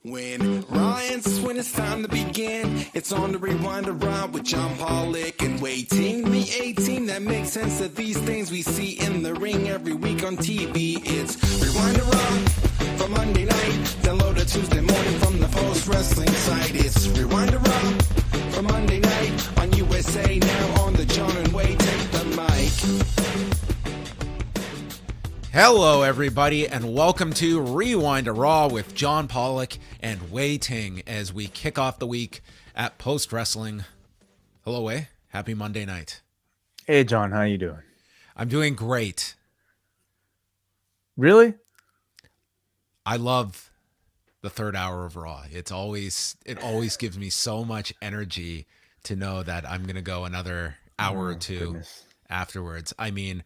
When Ryan's when it's time to begin, it's on the Rewind around with John Pollock and Wai Ting. The 18 that makes sense of these things we see in the ring every week on TV. It's Rewind around for Monday night. Download a Tuesday morning from the Post Wrestling site. It's Rewind around for Monday night on USA Now on the John and Wai Take the mic. Hello, everybody, and welcome to Rewind to Raw with John Pollock and Wai Ting as we kick off the week at Post Wrestling. Hello, Wai. Happy Monday night. Hey, John. How you doing? I'm doing great. Really? I love the third hour of Raw. It always gives me so much energy to know that I'm going to go another hour or two afterwards. I mean,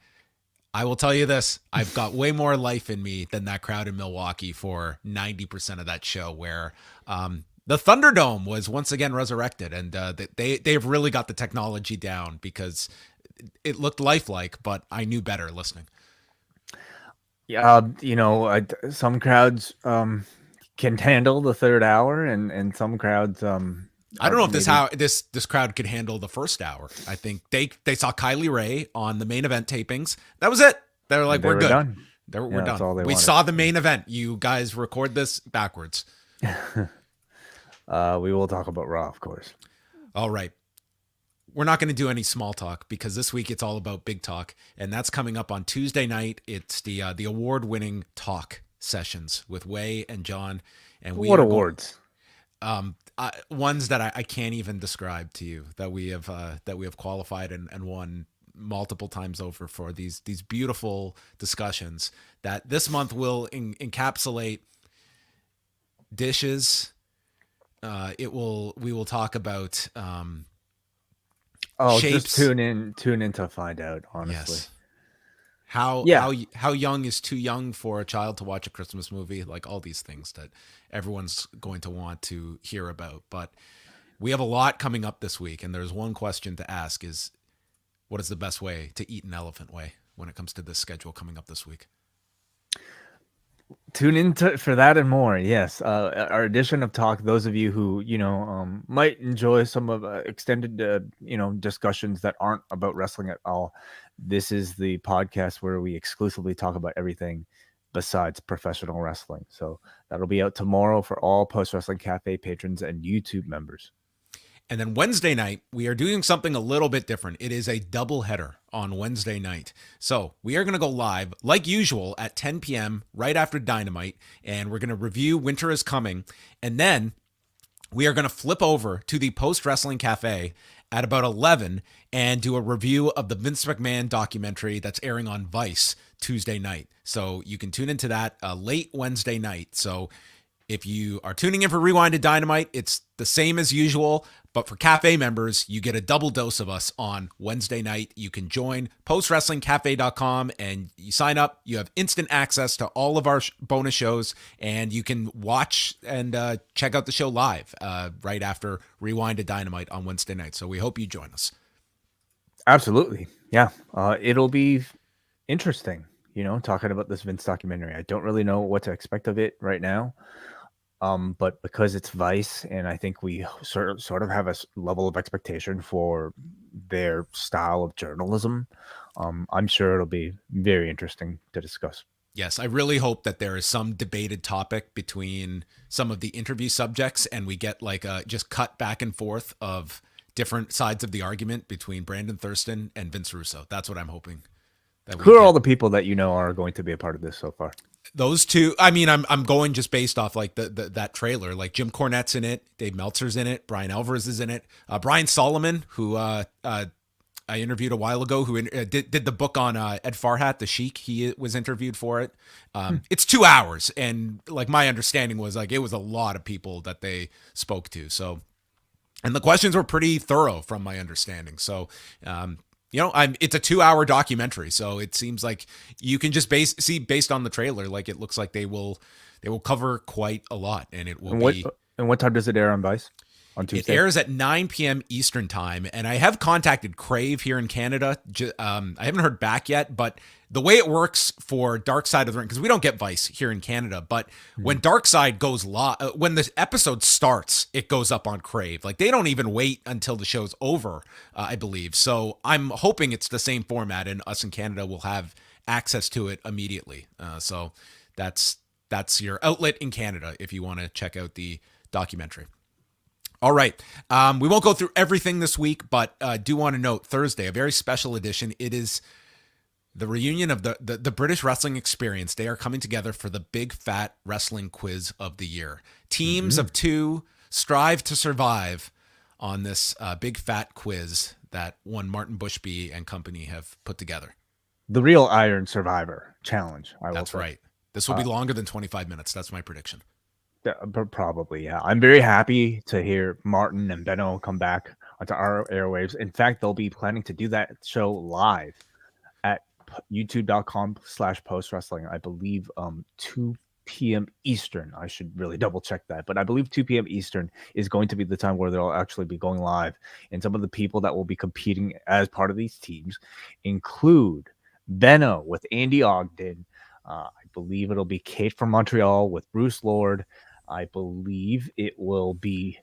I will tell you this, I've got way more life in me than that crowd in Milwaukee for 90% of that show where the Thunderdome was once again resurrected, and they've really got the technology down because it looked lifelike, but I knew better listening. Yeah, some crowds can handle the third hour, and some crowds I don't know if this crowd could handle the first hour. I think they saw Kylie Ray on the main event tapings. That was it. They were like, we're good. Done. We're done. We saw the main event. You guys record this backwards. We will talk about Raw, of course. All right. We're not going to do any small talk because this week it's all about big talk, and that's coming up on Tuesday night. It's the award-winning talk sessions with Wai and John. And what awards? Ones that I can't even describe to you that we have qualified and won multiple times over for these beautiful discussions that this month will encapsulate dishes. We will talk about shapes. Just tune in to find out, honestly. Yes. How young is too young for a child to watch a Christmas movie? Like all these things that everyone's going to want to hear about. But we have a lot coming up this week, and there's one question to ask is, what is the best way to eat an elephant, Wai, when it comes to this schedule coming up this week? Tune in for that and more. Yes. Our edition of Talk, those of you who, might enjoy some of extended, discussions that aren't about wrestling at all. This is the podcast where we exclusively talk about everything besides professional wrestling. So that'll be out tomorrow for all Post Wrestling Cafe patrons and YouTube members. And then Wednesday night, we are doing something a little bit different. It is a double header on Wednesday night. So we are going to go live, like usual, at 10 p.m. right after Dynamite, and we're going to review Winter is Coming. And then we are going to flip over to the Post Wrestling Cafe at about 11 and do a review of the Vince McMahon documentary that's airing on Vice Tuesday night. So you can tune into that late Wednesday night. So if you are tuning in for Rewind to Dynamite, it's the same as usual, but for Cafe members, you get a double dose of us on Wednesday night. You can join postwrestlingcafe.com and you sign up. You have instant access to all of our bonus shows, and you can watch and check out the show live right after Rewind to Dynamite on Wednesday night. So we hope you join us. Absolutely. Yeah. It'll be interesting, talking about this Vince documentary. I don't really know what to expect of it right now. But because it's Vice, and I think we sort of have a level of expectation for their style of journalism, I'm sure it'll be very interesting to discuss. Yes, I really hope that there is some debated topic between some of the interview subjects, and we get like a just cut back and forth of different sides of the argument between Brandon Thurston and Vince Russo. That's what I'm hoping. Who are all the people that are going to be a part of this so far? Those two, I mean, I'm going just based off like that trailer. Like Jim Cornette's in it, Dave Meltzer's in it, Brian Alvarez is in it, Brian Solomon, who I interviewed a while ago, who did the book on Ed Farhat, the Sheik. He was interviewed for it. It's 2 hours, and like my understanding was like it was a lot of people that they spoke to. So, and the questions were pretty thorough from my understanding. So, it's a 2-hour documentary, so it seems like you can just based on the trailer, like it looks like they will cover quite a lot, and it will be. And what time does it air on Vice? on It Tuesday? airs at 9 p.m. Eastern time, and I have contacted Crave here in Canada. I haven't heard back yet, but the way it works for Dark Side of the Ring, because we don't get Vice here in Canada, but when Dark Side goes live, when the episode starts, it goes up on Crave. Like, they don't even wait until the show's over, I believe. So I'm hoping it's the same format, and us in Canada will have access to it immediately. So that's your outlet in Canada if you want to check out the documentary. All right. We won't go through everything this week, but do want to note Thursday, a very special edition. It is the reunion of the British Wrestling Experience. They are coming together for the Big Fat Wrestling Quiz of the Year. Teams of two strive to survive on this Big Fat Quiz that one Martin Bushby and company have put together. The real Iron Survivor Challenge. That's right. This will be longer than 25 minutes. That's my prediction. Probably, yeah. I'm very happy to hear Martin and Benno come back onto our airwaves. In fact, they'll be planning to do that show live at youtube.com/postwrestling. I believe 2 p.m. Eastern. I should really double check that, but I believe 2 p.m. Eastern is going to be the time where they'll actually be going live. And some of the people that will be competing as part of these teams include Benno with Andy Ogden. I believe it'll be Kate from Montreal with Bruce Lord. I believe it will be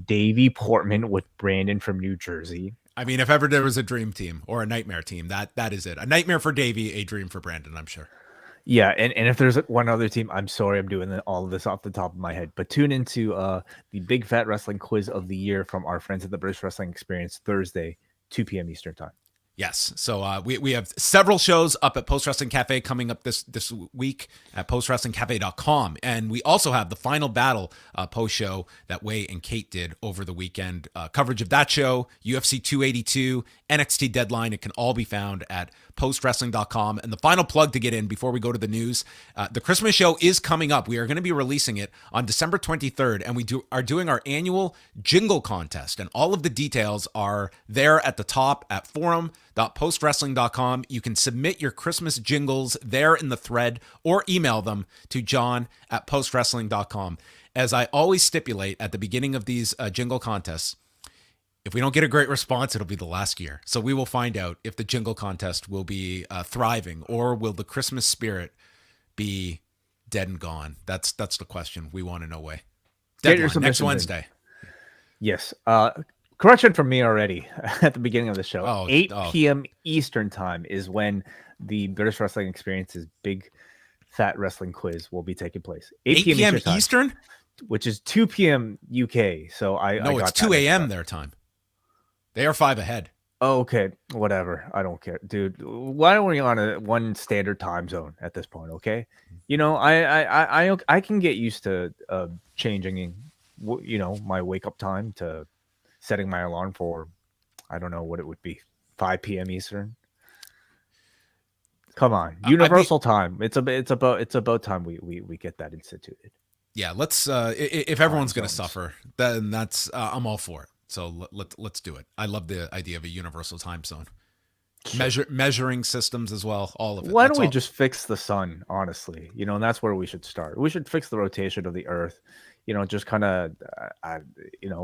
Davey Portman with Brandon from New Jersey. I mean, if ever there was a dream team or a nightmare team, that is it. A nightmare for Davey, a dream for Brandon, I'm sure. Yeah, and if there's one other team, I'm sorry I'm doing all of this off the top of my head, but tune into the Big Fat Wrestling Quiz of the Year from our friends at the British Wrestling Experience Thursday, 2 p.m. Eastern Time. Yes. So we have several shows up at Post Wrestling Cafe coming up this week at postwrestlingcafe.com. And we also have the Final Battle post show that Way and Kate did over the weekend. Coverage of that show, UFC 282, NXT Deadline. It can all be found at postwrestling.com. And the final plug to get in before we go to the news, the Christmas show is coming up. We are going to be releasing it on December 23rd, and we are doing our annual jingle contest. And all of the details are there at the top at forum.postwrestling.com. You can submit your Christmas jingles there in the thread or email them to john@postwrestling.com. As I always stipulate at the beginning of these jingle contests, if we don't get a great response, it'll be the last year. So we will find out if the jingle contest will be thriving, or will the Christmas spirit be dead and gone? That's the question we want to know. Way Deadline, next Wednesday. Yes. Correction from me already at the beginning of the show. 8 p.m. Eastern Time is when the British Wrestling Experience's Big Fat Wrestling Quiz will be taking place. 8 p.m. Eastern? Which is 2 p.m. UK. So it's 2 a.m. their time. They are 5 ahead. Oh, okay, whatever. I don't care, dude. Why don't we on one standard time zone at this point? Okay, you know, I can get used to changing, my wake up time to setting my alarm for, I don't know what it would be, 5 p.m. Eastern. Come on, universal time. It's about time we get that instituted. Yeah, let's. If everyone's going to suffer, then that's I'm all for it. So let's do it. I love the idea of a universal time zone. Measuring systems as well, all of it. Why don't we just fix the sun, honestly? And that's where we should start. We should fix the rotation of the earth. Just kind of,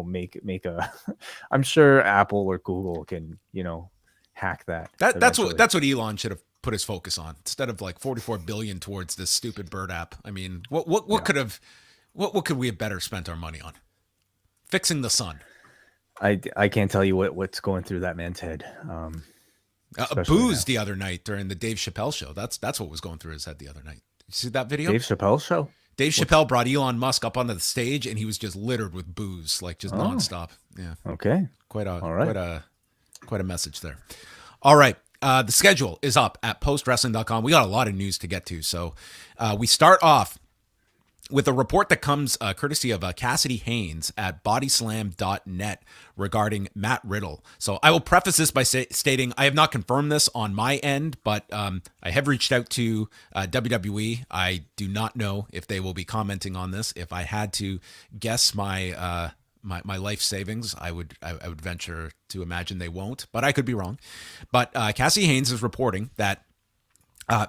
make a. I'm sure Apple or Google can, hack that. That's what Elon should have put his focus on, instead of like 44 billion towards this stupid bird app. I mean, what could we have better spent our money on? Fixing the sun. I can't tell you what's going through that man's head. Booze the other night during the Dave Chappelle show. That's what was going through his head the other night. Did you see that video? Dave Chappelle show? Dave Chappelle brought Elon Musk up onto the stage, and he was just littered with booze, like just nonstop. Yeah. Okay. Quite a message there. All right. The schedule is up at postwrestling.com. We got a lot of news to get to. So we start off with a report that comes courtesy of Cassidy Haynes at bodyslam.net regarding Matt Riddle. So I will preface this by stating I have not confirmed this on my end, but I have reached out to WWE. I do not know if they will be commenting on this. If I had to guess my life savings, I would venture to imagine they won't, but I could be wrong. But Cassidy Haynes is reporting that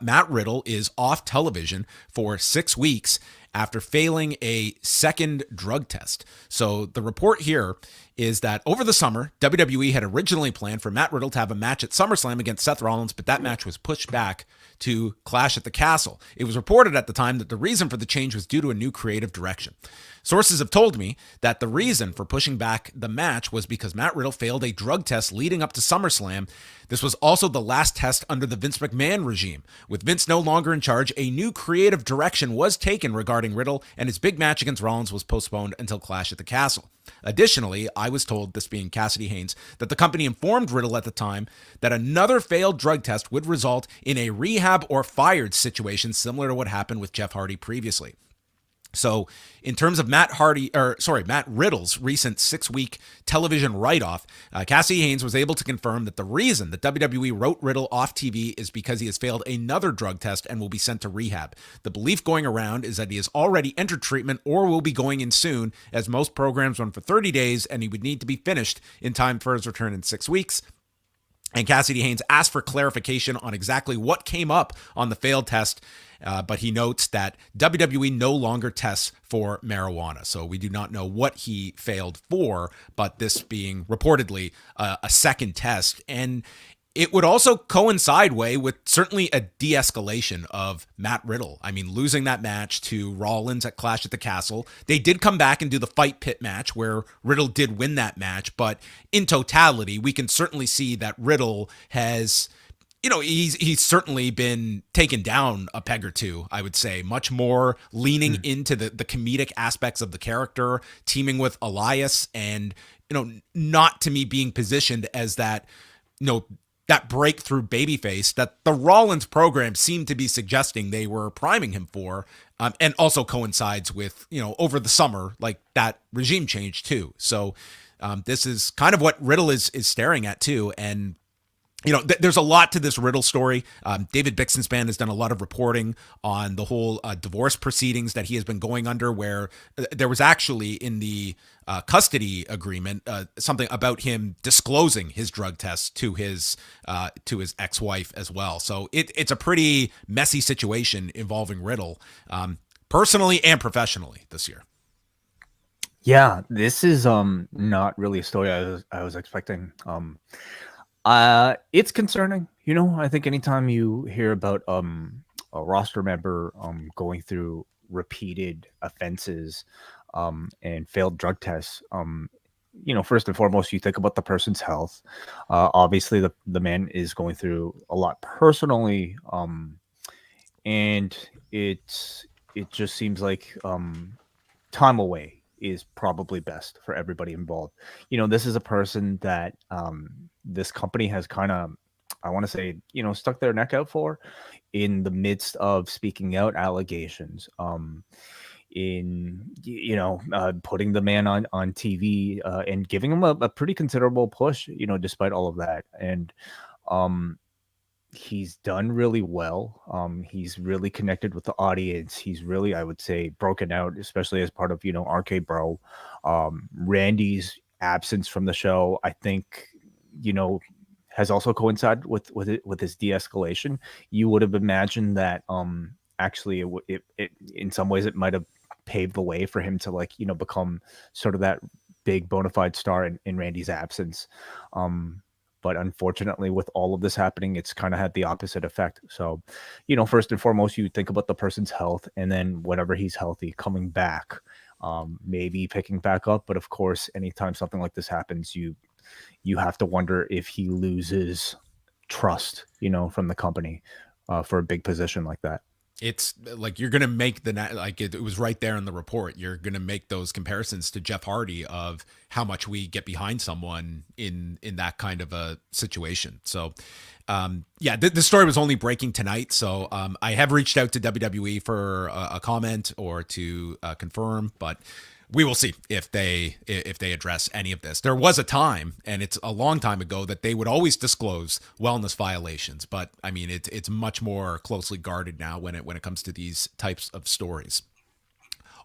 Matt Riddle is off television for 6 weeks after failing a second drug test. So the report here is that over the summer, WWE had originally planned for Matt Riddle to have a match at SummerSlam against Seth Rollins, but that match was pushed back to Clash at the Castle. It was reported at the time that the reason for the change was due to a new creative direction. Sources have told me that the reason for pushing back the match was because Matt Riddle failed a drug test leading up to SummerSlam. This was also the last test under the Vince McMahon regime. With Vince no longer in charge, a new creative direction was taken regarding Riddle, and his big match against Rollins was postponed until Clash at the Castle. Additionally, I was told, this being Cassidy Haynes, that the company informed Riddle at the time that another failed drug test would result in a rehab or fired situation similar to what happened with Jeff Hardy previously. So in terms of Matt Riddle's recent 6-week television write-off, Cassidy Haynes was able to confirm that the reason that WWE wrote Riddle off TV is because he has failed another drug test and will be sent to rehab. The belief going around is that he has already entered treatment or will be going in soon, as most programs run for 30 days and he would need to be finished in time for his return in 6 weeks. And Cassidy Haynes asked for clarification on exactly what came up on the failed test, but he notes that WWE no longer tests for marijuana. So we do not know what he failed for, but this being reportedly a second test. And it would also coincide with certainly a de-escalation of Matt Riddle. I mean, losing that match to Rollins at Clash at the Castle. They did come back and do the Fight Pit match where Riddle did win that match. But in totality, we can certainly see that Riddle has, he's certainly been taken down a peg or two, I would say. Much more leaning into the comedic aspects of the character, teaming with Elias, and, not to me being positioned as that, that breakthrough babyface that the Rollins program seemed to be suggesting they were priming him for, and also coincides with, over the summer, like that regime change too. So this is kind of what Riddle is staring at too. And, there's a lot to this Riddle story. David Bixenspan has done a lot of reporting on the whole divorce proceedings that he has been going under, where there was actually in the custody agreement something about him disclosing his drug tests to his ex-wife as well. So it's a pretty messy situation involving Riddle, personally and professionally this year. Yeah, this is not really a story I was expecting. It's concerning, I think anytime you hear about a roster member going through repeated offenses and failed drug tests, first and foremost, you think about the person's health. Obviously the man is going through a lot personally, and it just seems like time away is probably best for everybody involved. This is a person that this company has kind of, I want to say, stuck their neck out for in the midst of speaking out allegations, in putting the man on TV and giving him a pretty considerable push, despite all of that. And he's done really well. He's really connected with the audience. He's really, I would say, broken out, especially as part of, RK Bro. Randy's absence from the show, I think, has also coincided with his de-escalation. You would have imagined that actually it in some ways it might have paved the way for him to become sort of that big bona fide star in Randy's absence. But unfortunately, with all of this happening, it's kind of had the opposite effect. So, first and foremost, you think about the person's health, and then whenever he's healthy, coming back, maybe picking back up. But of course, anytime something like this happens, you have to wonder if he loses trust, from the company for a big position like that. It's like you're going to make it was right there in the report. You're going to make those comparisons to Jeff Hardy of how much we get behind someone in that kind of a situation. So, the story was only breaking tonight. So I have reached out to WWE for a comment or to confirm, but we will see if they address any of this. There was a time, and it's a long time ago, that they would always disclose wellness violations, but I mean it's much more closely guarded now when it comes to these types of stories.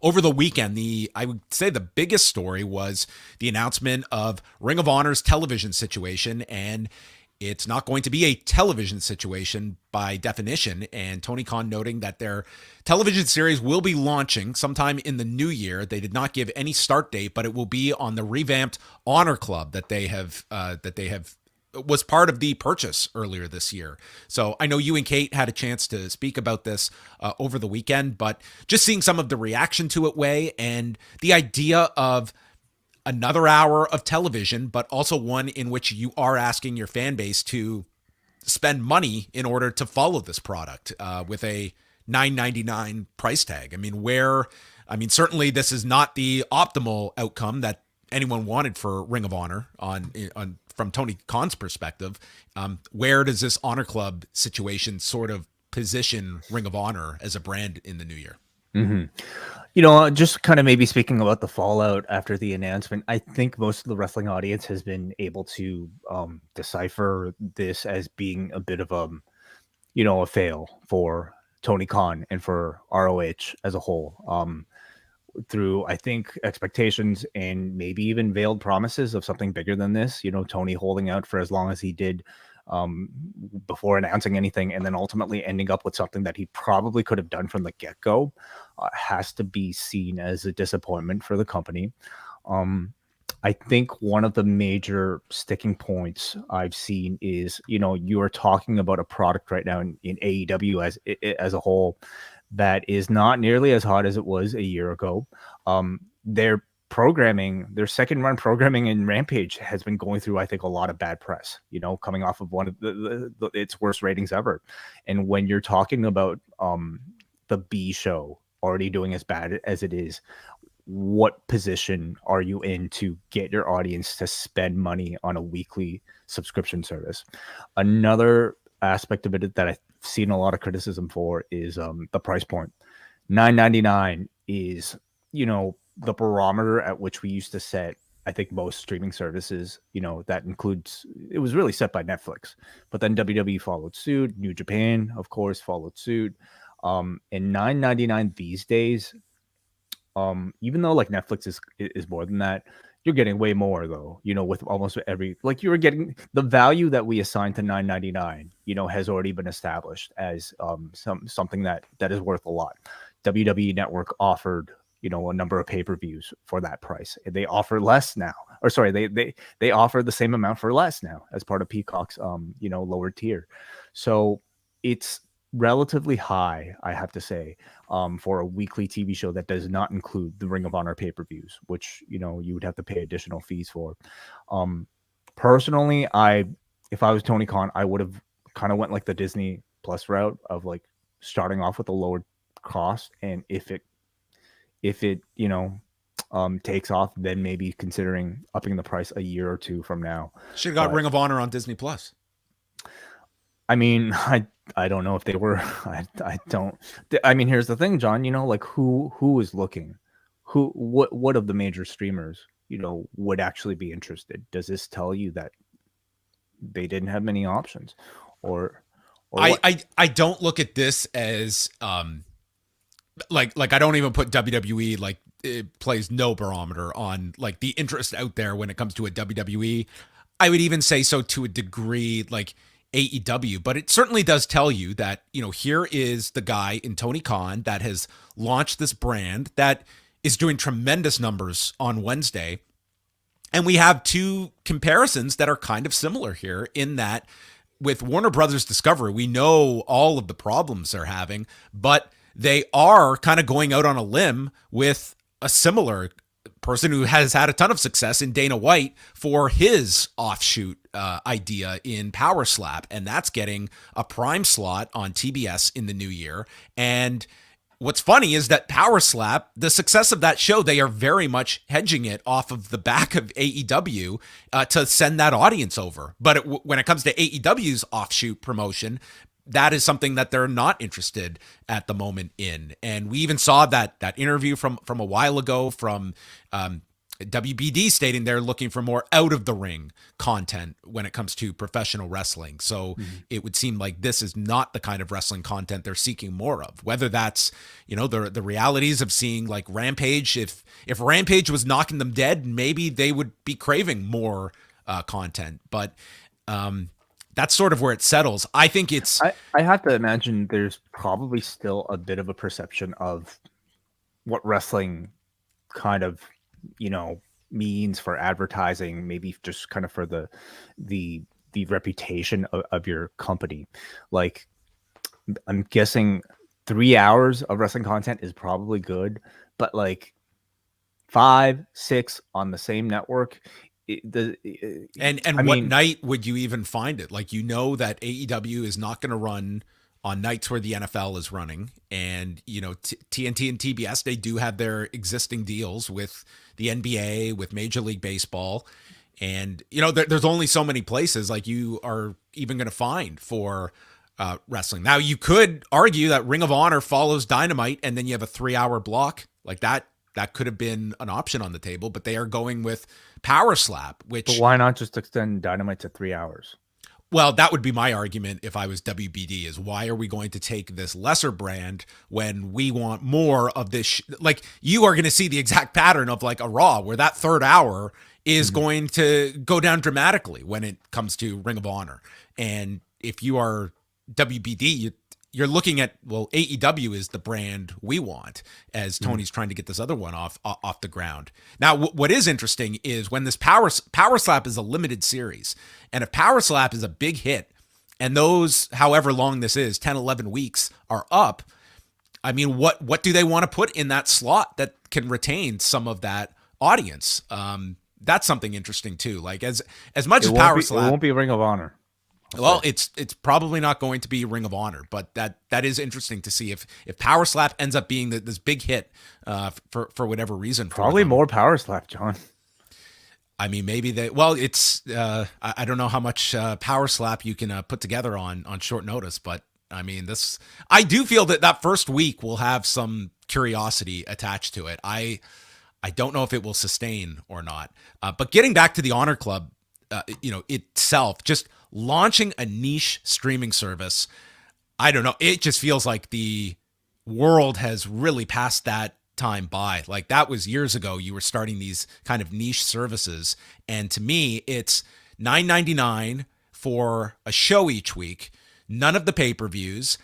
Over the weekend, I would say the biggest story was the announcement of Ring of Honor's television situation, and it's not going to be a television situation by definition, and Tony Khan noting that their television series will be launching sometime in the new year. They did not give any start date, but it will be on the revamped Honor Club that they have was part of the purchase earlier this year. So I know you and Kate had a chance to speak about this over the weekend, but just seeing some of the reaction to it, Wai, and the idea of another hour of television, but also one in which you are asking your fan base to spend money in order to follow this product with a $9.99 price tag. I mean, certainly this is not the optimal outcome that anyone wanted for Ring of Honor from Tony Khan's perspective. Where does this Honor Club situation sort of position Ring of Honor as a brand in the new year? Mm-hmm. Just kind of maybe speaking about the fallout after the announcement, I think most of the wrestling audience has been able to decipher this as being a bit of a fail for Tony Khan and for ROH as a whole, through, I think, expectations and maybe even veiled promises of something bigger than this. Tony holding out for as long as he did before announcing anything, and then ultimately ending up with something that he probably could have done from the get-go, has to be seen as a disappointment for the company. I think one of the major sticking points I've seen is, you are talking about a product right now in AEW as a whole that is not nearly as hot as it was a year ago. Their their second run programming in Rampage has been going through, I think, a lot of bad press, coming off of one of its worst ratings ever. And when you're talking about the B show already doing as bad as it is, what position are you in to get your audience to spend money on a weekly subscription service? Another aspect of it that I've seen a lot of criticism for is the price point. $9.99 is, the barometer at which we used to set, I think, most streaming services. That includes, it was really set by Netflix, but then WWE followed suit. New Japan, of course, followed suit. And $9.99 these days, even though like Netflix is more than that, you're getting way more though, with almost every, like, you're getting the value that we assign to $9.99, has already been established as something that is worth a lot. WWE Network offered, a number of pay-per-views for that price. They offer less now, or sorry, they offer the same amount for less now as part of Peacock's, lower tier. So it's relatively high, I have to say, for a weekly TV show that does not include the Ring of Honor pay-per-views, which, you would have to pay additional fees for. Personally, if I was Tony Khan, I would have kind of went like the Disney Plus route of like starting off with a lower cost, and if it takes off, then maybe considering upping the price a year or two from now. Should have got Ring of Honor on Disney Plus. I mean, I don't know if they were. I don't. I mean, here's the thing, John. Like who is looking? What of the major streamers, would actually be interested? Does this tell you that they didn't have many options, or I don't look at this as like I don't even put WWE, like, it plays no barometer on like the interest out there when it comes to a WWE. I would even say so to a degree, like AEW, but it certainly does tell you that, here is the guy in Tony Khan that has launched this brand that is doing tremendous numbers on Wednesday. And we have two comparisons that are kind of similar here in that with Warner Brothers Discovery, we know all of the problems they're having, but they are kind of going out on a limb with a similar person who has had a ton of success in Dana White for his offshoot idea in Power Slap, and that's getting a prime slot on TBS in the new year. And what's funny is that Power Slap, the success of that show, they are very much hedging it off of the back of AEW to send that audience over. But when it comes to AEW's offshoot promotion, that is something that they're not interested at the moment in. And we even saw that interview from a while ago from WBD stating they're looking for more out of the ring content when it comes to professional wrestling. So it would seem like this is not the kind of wrestling content they're seeking more of, whether that's, the realities of seeing like Rampage. If Rampage was knocking them dead, maybe they would be craving more content. But that's sort of where it settles. I think it's. I have to imagine there's probably still a bit of a perception of what wrestling kind of, means for advertising, maybe just kind of for the reputation of your company. Like, I'm guessing 3 hours of wrestling content is probably good, but like 5, 6 on the same network. What night would you even find it? Like, that AEW is not going to run on nights where the NFL is running, and TNT and TBS, they do have their existing deals with the NBA, with Major League Baseball, and there's only so many places like you are even going to find for wrestling. Now, you could argue that Ring of Honor follows Dynamite, and then you have a 3-hour block like that. That could have been an option on the table, but they are going with Power Slap, which... But why not just extend Dynamite to 3 hours? Well, that would be my argument if I was WBD, is why are we going to take this lesser brand when we want more of this? Like, you are going to see the exact pattern of like a Raw, where that third hour is going to go down dramatically when it comes to Ring of Honor. And if you are WBD, you're looking at, well, AEW is the brand we want, as Tony's trying to get this other one off the ground. Now, what is interesting is when this Power Slap is a limited series, and if Power Slap is a big hit, and those, however long this is, 10, 11 weeks are up, I mean, what do they want to put in that slot that can retain some of that audience? That's something interesting too. Like, as much as Power Slap, it won't be Ring of Honor. Well, it's probably not going to be Ring of Honor, but that is interesting to see if Power Slap ends up being this big hit for whatever reason. Probably more Power Slap, John. I mean, maybe it's I don't know how much Power Slap you can put together on short notice, but I mean, I do feel that first week will have some curiosity attached to it. I don't know if it will sustain or not. But getting back to the Honor Club, itself, just launching a niche streaming service, I don't know. It just feels like the world has really passed that time by. Like, that was years ago. You were starting these kind of niche services. And to me, it's $9.99 for a show each week. None of the pay-per-views.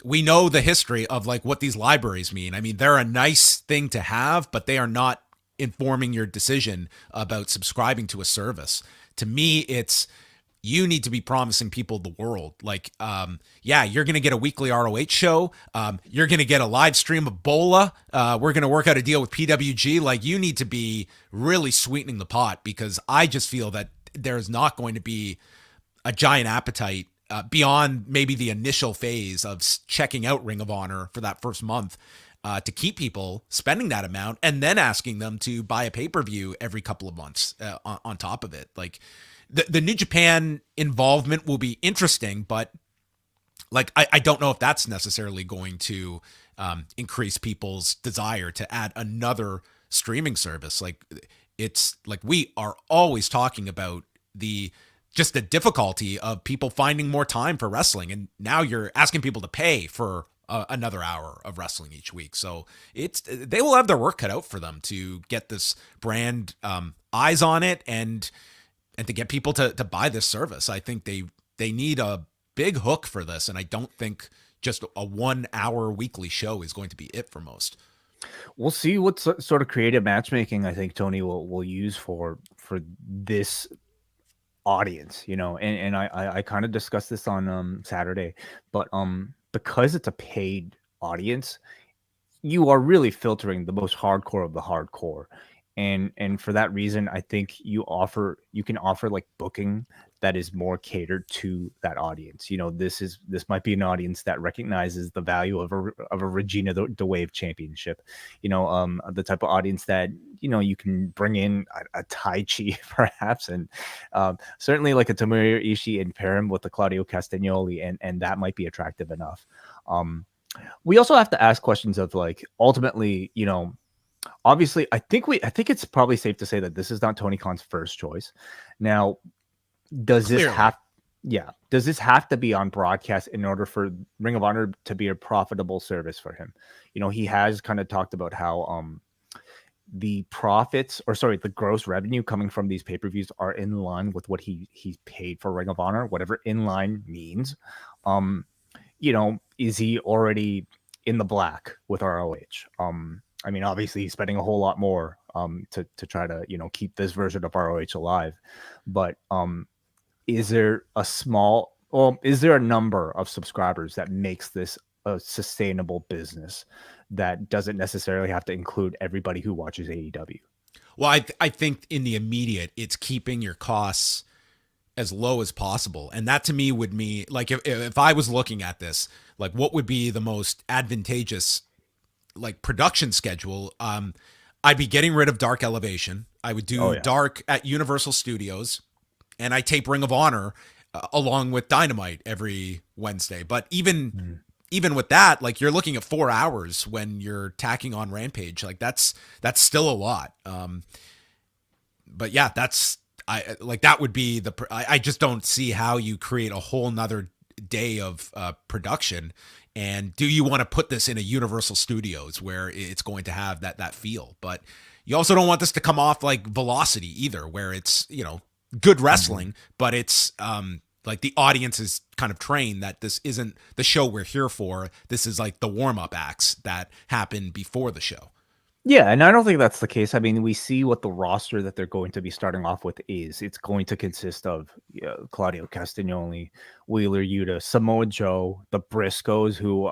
We know the history of like what these libraries mean. I mean, they're a nice thing to have, but they are not informing your decision about subscribing to a service. To me, it's, you need to be promising people the world. Like, you're going to get a weekly ROH show. You're going to get a live stream of Bola. We're going to work out a deal with PWG. Like, you need to be really sweetening the pot, because I just feel that there's not going to be a giant appetite beyond maybe the initial phase of checking out Ring of Honor for that first month to keep people spending that amount, and then asking them to buy a pay-per-view every couple of months on top of it. Like, the New Japan involvement will be interesting, but like, I don't know if that's necessarily going to increase people's desire to add another streaming service. Like, it's like, we are always talking about the difficulty of people finding more time for wrestling, and now you're asking people to pay for another hour of wrestling each week. So they will have their work cut out for them to get this brand eyes on it, and to get people to buy this service. I think they need a big hook for this, and I don't think just a 1 hour weekly show is going to be it for most. We'll see what sort of creative matchmaking I think Tony will use for this audience, and I kind of discussed this on Saturday, but because it's a paid audience, you are really filtering the most hardcore of the hardcore. And for that reason, I think you can offer like booking that is more catered to that audience. This might be an audience that recognizes the value of a Regina the Wave championship. The type of audience that you can bring in a Tai Chi perhaps, and certainly like a Tomohiro Ishii and pair him with the Claudio Castagnoli, and that might be attractive enough. We also have to ask questions of like, ultimately, obviously, I think it's probably safe to say that this is not Tony Khan's first choice. Now, does this have to be on broadcast in order for Ring of Honor to be a profitable service for him? He has kind of talked about how the profits, or sorry, the gross revenue coming from these pay-per-views are in line with what he's paid for Ring of Honor, whatever in line means. Is he already in the black with ROH? I mean, obviously he's spending a whole lot more to try to, keep this version of ROH alive. But is there a number of subscribers that makes this a sustainable business that doesn't necessarily have to include everybody who watches AEW? Well, I think in the immediate, it's keeping your costs as low as possible. And that to me would mean, like, if I was looking at this, like, what would be the most advantageous, like, production schedule? I'd be getting rid of Dark Elevation. I would do Dark at Universal Studios, and I tape Ring of Honor along with Dynamite every Wednesday. But even with that, like, you're looking at 4 hours when you're tacking on Rampage. Like, that's still a lot. But yeah, that would be I just don't see how you create a whole nother day of production. And do you want to put this in a Universal Studios where it's going to have that feel? But you also don't want this to come off like Velocity either, where it's, good wrestling, but it's like the audience is kind of trained that this isn't the show we're here for. This is like the warm-up acts that happen before the show. Yeah, and I don't think that's the case. I mean, we see what the roster that they're going to be starting off with is. It's going to consist of Claudio Castagnoli, Wheeler Yuta, Samoa Joe, the Briscoes, who,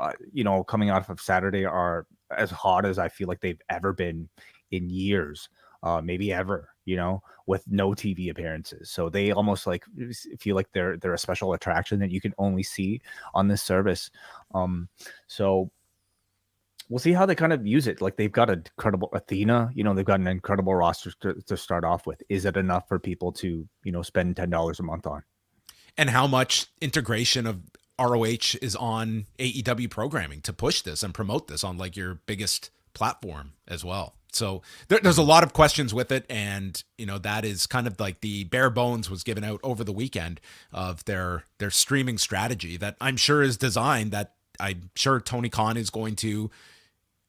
coming out of Saturday are as hot as I feel like they've ever been in years, maybe ever, with no TV appearances. So they almost like feel like they're a special attraction that you can only see on this service. So we'll see how they kind of use it. Like, they've got an incredible Athena, they've got an incredible roster to start off with. Is it enough for people to, spend $10 a month on? And how much integration of ROH is on AEW programming to push this and promote this on, like, your biggest platform as well. So there's a lot of questions with it. And, that is kind of like the bare bones was given out over the weekend of their streaming strategy that I'm sure is designed, that I'm sure Tony Khan is going to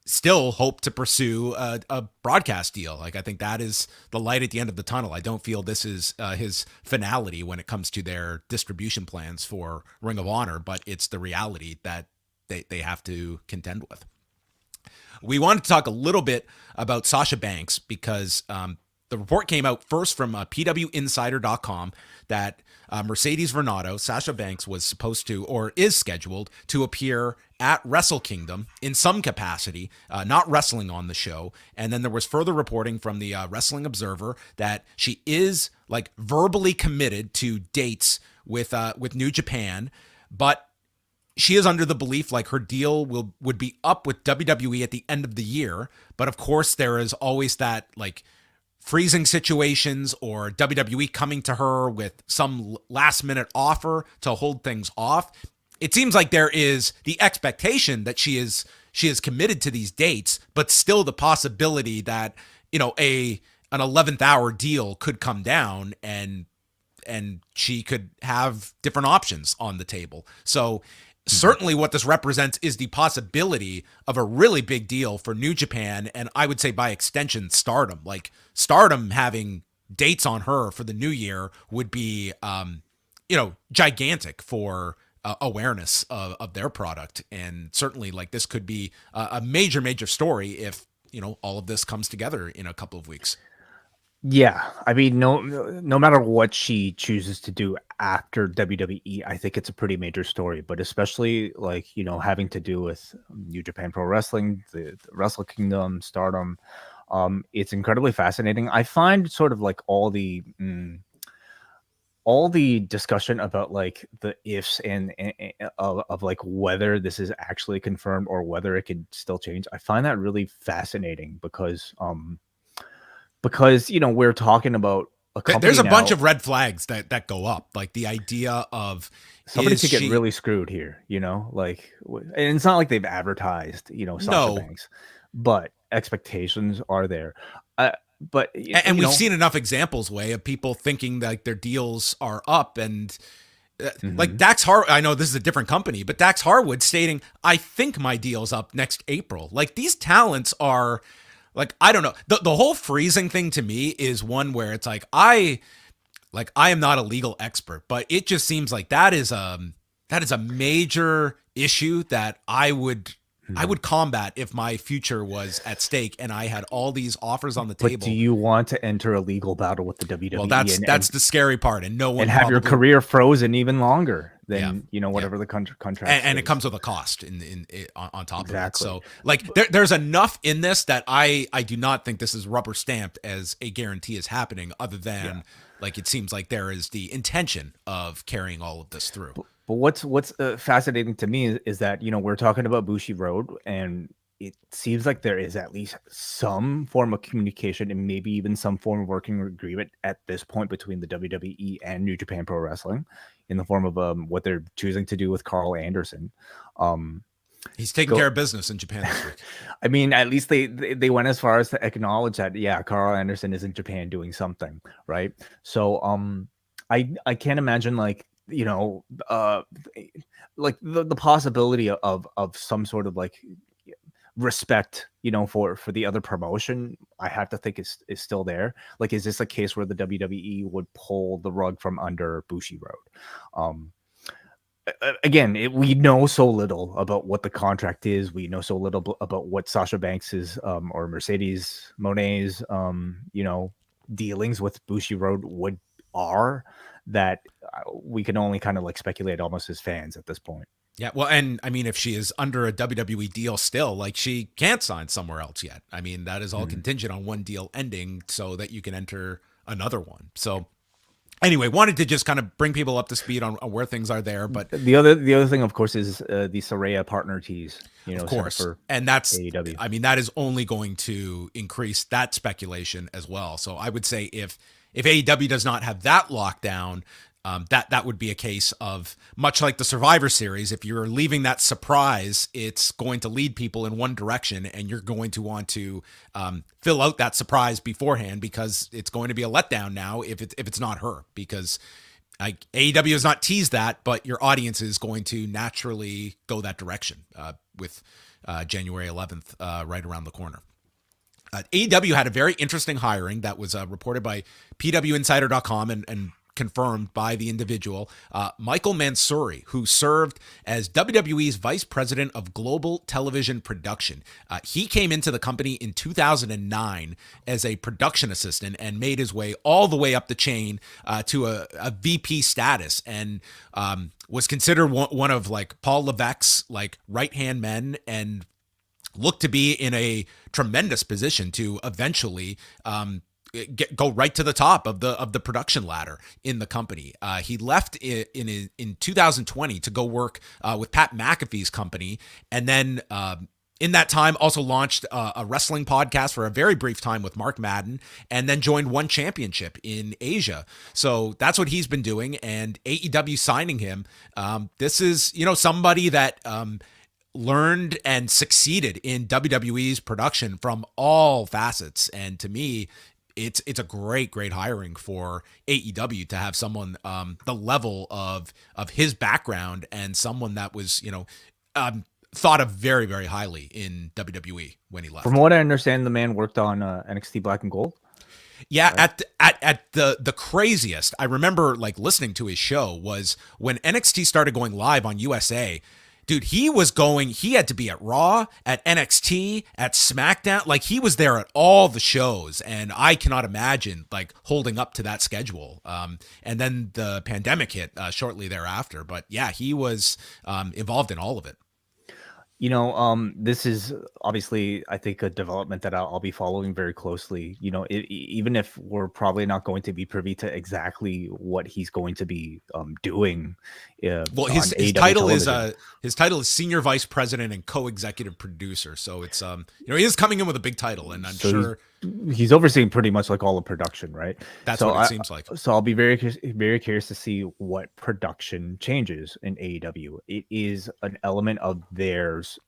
still hope to pursue a broadcast deal. Like, I think that is the light at the end of the tunnel. I don't feel this is his finality when it comes to their distribution plans for Ring of Honor, but it's the reality that they have to contend with. We wanted to talk a little bit about Sasha Banks because the report came out first from PWInsider.com that Mercedes Varnado, Sasha Banks, was supposed to, or is scheduled to, appear at Wrestle Kingdom in some capacity, not wrestling on the show. And then there was further reporting from the Wrestling Observer that she is, like, verbally committed to dates with New Japan, but she is under the belief, like, her deal would be up with WWE at the end of the year. But of course, there is always that, like, freezing situations or WWE coming to her with some last minute offer to hold things off. It seems like there is the expectation that she is committed to these dates, but still the possibility that, an 11th hour deal could come down and she could have different options on the table. So certainly what this represents is the possibility of a really big deal for New Japan, and I would say by extension Stardom. Like, Stardom having dates on her for the new year would be, gigantic for awareness of their product. And certainly, like, this could be a major, major story if, all of this comes together in a couple of weeks. Yeah, I mean, no matter what she chooses to do after WWE, I think it's a pretty major story. But especially, like, having to do with New Japan Pro Wrestling, the Wrestle Kingdom, Stardom, it's incredibly fascinating. I find sort of like all the discussion about, like, the ifs and of like whether this is actually confirmed or whether it could still change. I find that really fascinating because we're talking about a company. There's a now, bunch of red flags that go up, like the idea of somebody could get really screwed here, like, and it's not like they've advertised, Sasha Banks, but expectations are there. We've seen enough examples, of people thinking that their deals are up, and like Dax Harwood. I know this is a different company, but Dax Harwood stating, "I think my deal's up next April." Like, these talents are Like, I don't know. The whole freezing thing to me is one where it's like I am not a legal expert, but it just seems like that is a major issue that I would combat if my future was at stake and I had all these offers on the table. But do you want to enter a legal battle with the WWE? Well, that's the scary part, and no one and have your career frozen even longer than whatever the contract. And it comes with a cost on top of it. So like there's enough in this that I do not think this is rubber stamped as a guarantee is happening, other than like it seems like there is the intention of carrying all of this through. But what's fascinating to me is that, we're talking about Bushi Road, and it seems like there is at least some form of communication and maybe even some form of working agreement at this point between the WWE and New Japan Pro Wrestling in the form of what they're choosing to do with Carl Anderson. He's taking care of business in Japan this week. I mean, at least they went as far as to acknowledge that, Carl Anderson is in Japan doing something, right? So I can't imagine like the possibility of some sort of like respect for the other promotion. I have to think is still there. Like, is this a case where the WWE would pull the rug from under Bushi Road? Again, we know so little about what the contract is. We know so little about what Sasha Banks is or Mercedes Monet's dealings with Bushi Road are, that we can only kind of like speculate almost as fans at this point. Yeah, well, and I mean, if she is under a WWE deal still, like she can't sign somewhere else yet. I mean, that is all contingent on one deal ending so that you can enter another one. So anyway, wanted to just kind of bring people up to speed on where things are there. But the other thing, of course, is the Saraya partner tease. Of course, and that's AEW. I mean, that is only going to increase that speculation as well. So I would say if AEW does not have that lockdown, that would be a case of, much like the Survivor Series, if you're leaving that surprise, it's going to lead people in one direction, and you're going to want to fill out that surprise beforehand, because it's going to be a letdown now if it's not her, because AEW has not teased that, but your audience is going to naturally go that direction with January 11th right around the corner. AEW had a very interesting hiring that was reported by PWInsider.com and confirmed by the individual, Michael Mansury, who served as WWE's Vice President of Global Television Production. He came into the company in 2009 as a production assistant and made his way all the way up the chain to a VP status, and was considered one of like Paul Levesque's like right-hand men, and looked to be in a tremendous position to eventually go right to the top of the production ladder in the company. He left in 2020 to go work with Pat McAfee's company, and then in that time also launched a wrestling podcast for a very brief time with Mark Madden, and then joined One Championship in Asia. So that's what he's been doing, and AEW signing him. This is somebody that learned and succeeded in WWE's production from all facets, and to me, it's a great hiring for AEW to have someone the level of his background, and someone that was thought of very, very highly in WWE when he left. From what I understand, the man worked on NXT Black and Gold. Yeah, right. at the craziest, I remember like listening to his show was when NXT started going live on USA. Dude, he had to be at Raw, at NXT, at SmackDown. Like, he was there at all the shows, and I cannot imagine, like, holding up to that schedule. And then the pandemic hit shortly thereafter. But, yeah, he was involved in all of it. This is obviously, I think, a development that I'll be following very closely. Even if we're probably not going to be privy to exactly what he's going to be doing. Well, his title is Senior Vice President and Co-Executive Producer. So it's he is coming in with a big title, and I'm sure he's overseeing pretty much like all the production, right? That's what it seems like. So I'll be very curious to see what production changes in AEW. It is an element of theirs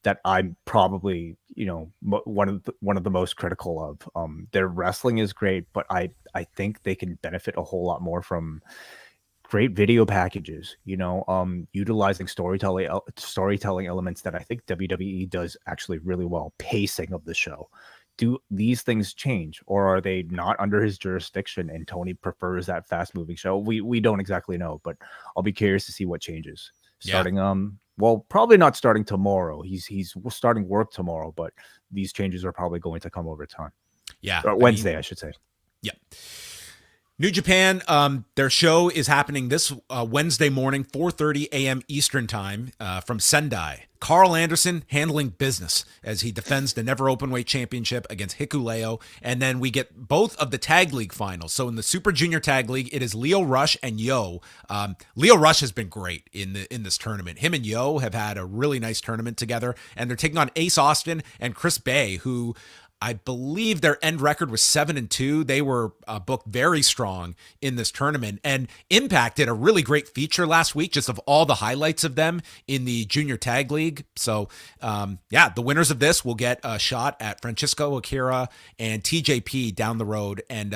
that I'm probably one of the most critical of. Their wrestling is great, but I think they can benefit a whole lot more from great video packages, utilizing storytelling elements that I think WWE does actually really well. Pacing of the show. Do these things change, or are they not under his jurisdiction and Tony prefers that fast moving show? We don't exactly know, but I'll be curious to see what changes starting. Well, probably not starting tomorrow. He's starting work tomorrow, but these changes are probably going to come over time. Yeah. Or Wednesday, I should say. Yeah. New Japan, their show is happening this Wednesday morning, 4:30 a.m. Eastern time from Sendai. Carl Anderson handling business as he defends the Never Openweight Championship against Hikuleo. And then we get both of the Tag League finals. So in the Super Junior Tag League, it is Leo Rush and Yo. Leo Rush has been great in this tournament. Him and Yo have had a really nice tournament together. And they're taking on Ace Austin and Chris Bay, who I believe their end record was 7-2. They were booked very strong in this tournament, and Impact did a really great feature last week, just of all the highlights of them in the Junior Tag League. So, the winners of this will get a shot at Francisco Akira and TJP down the road. And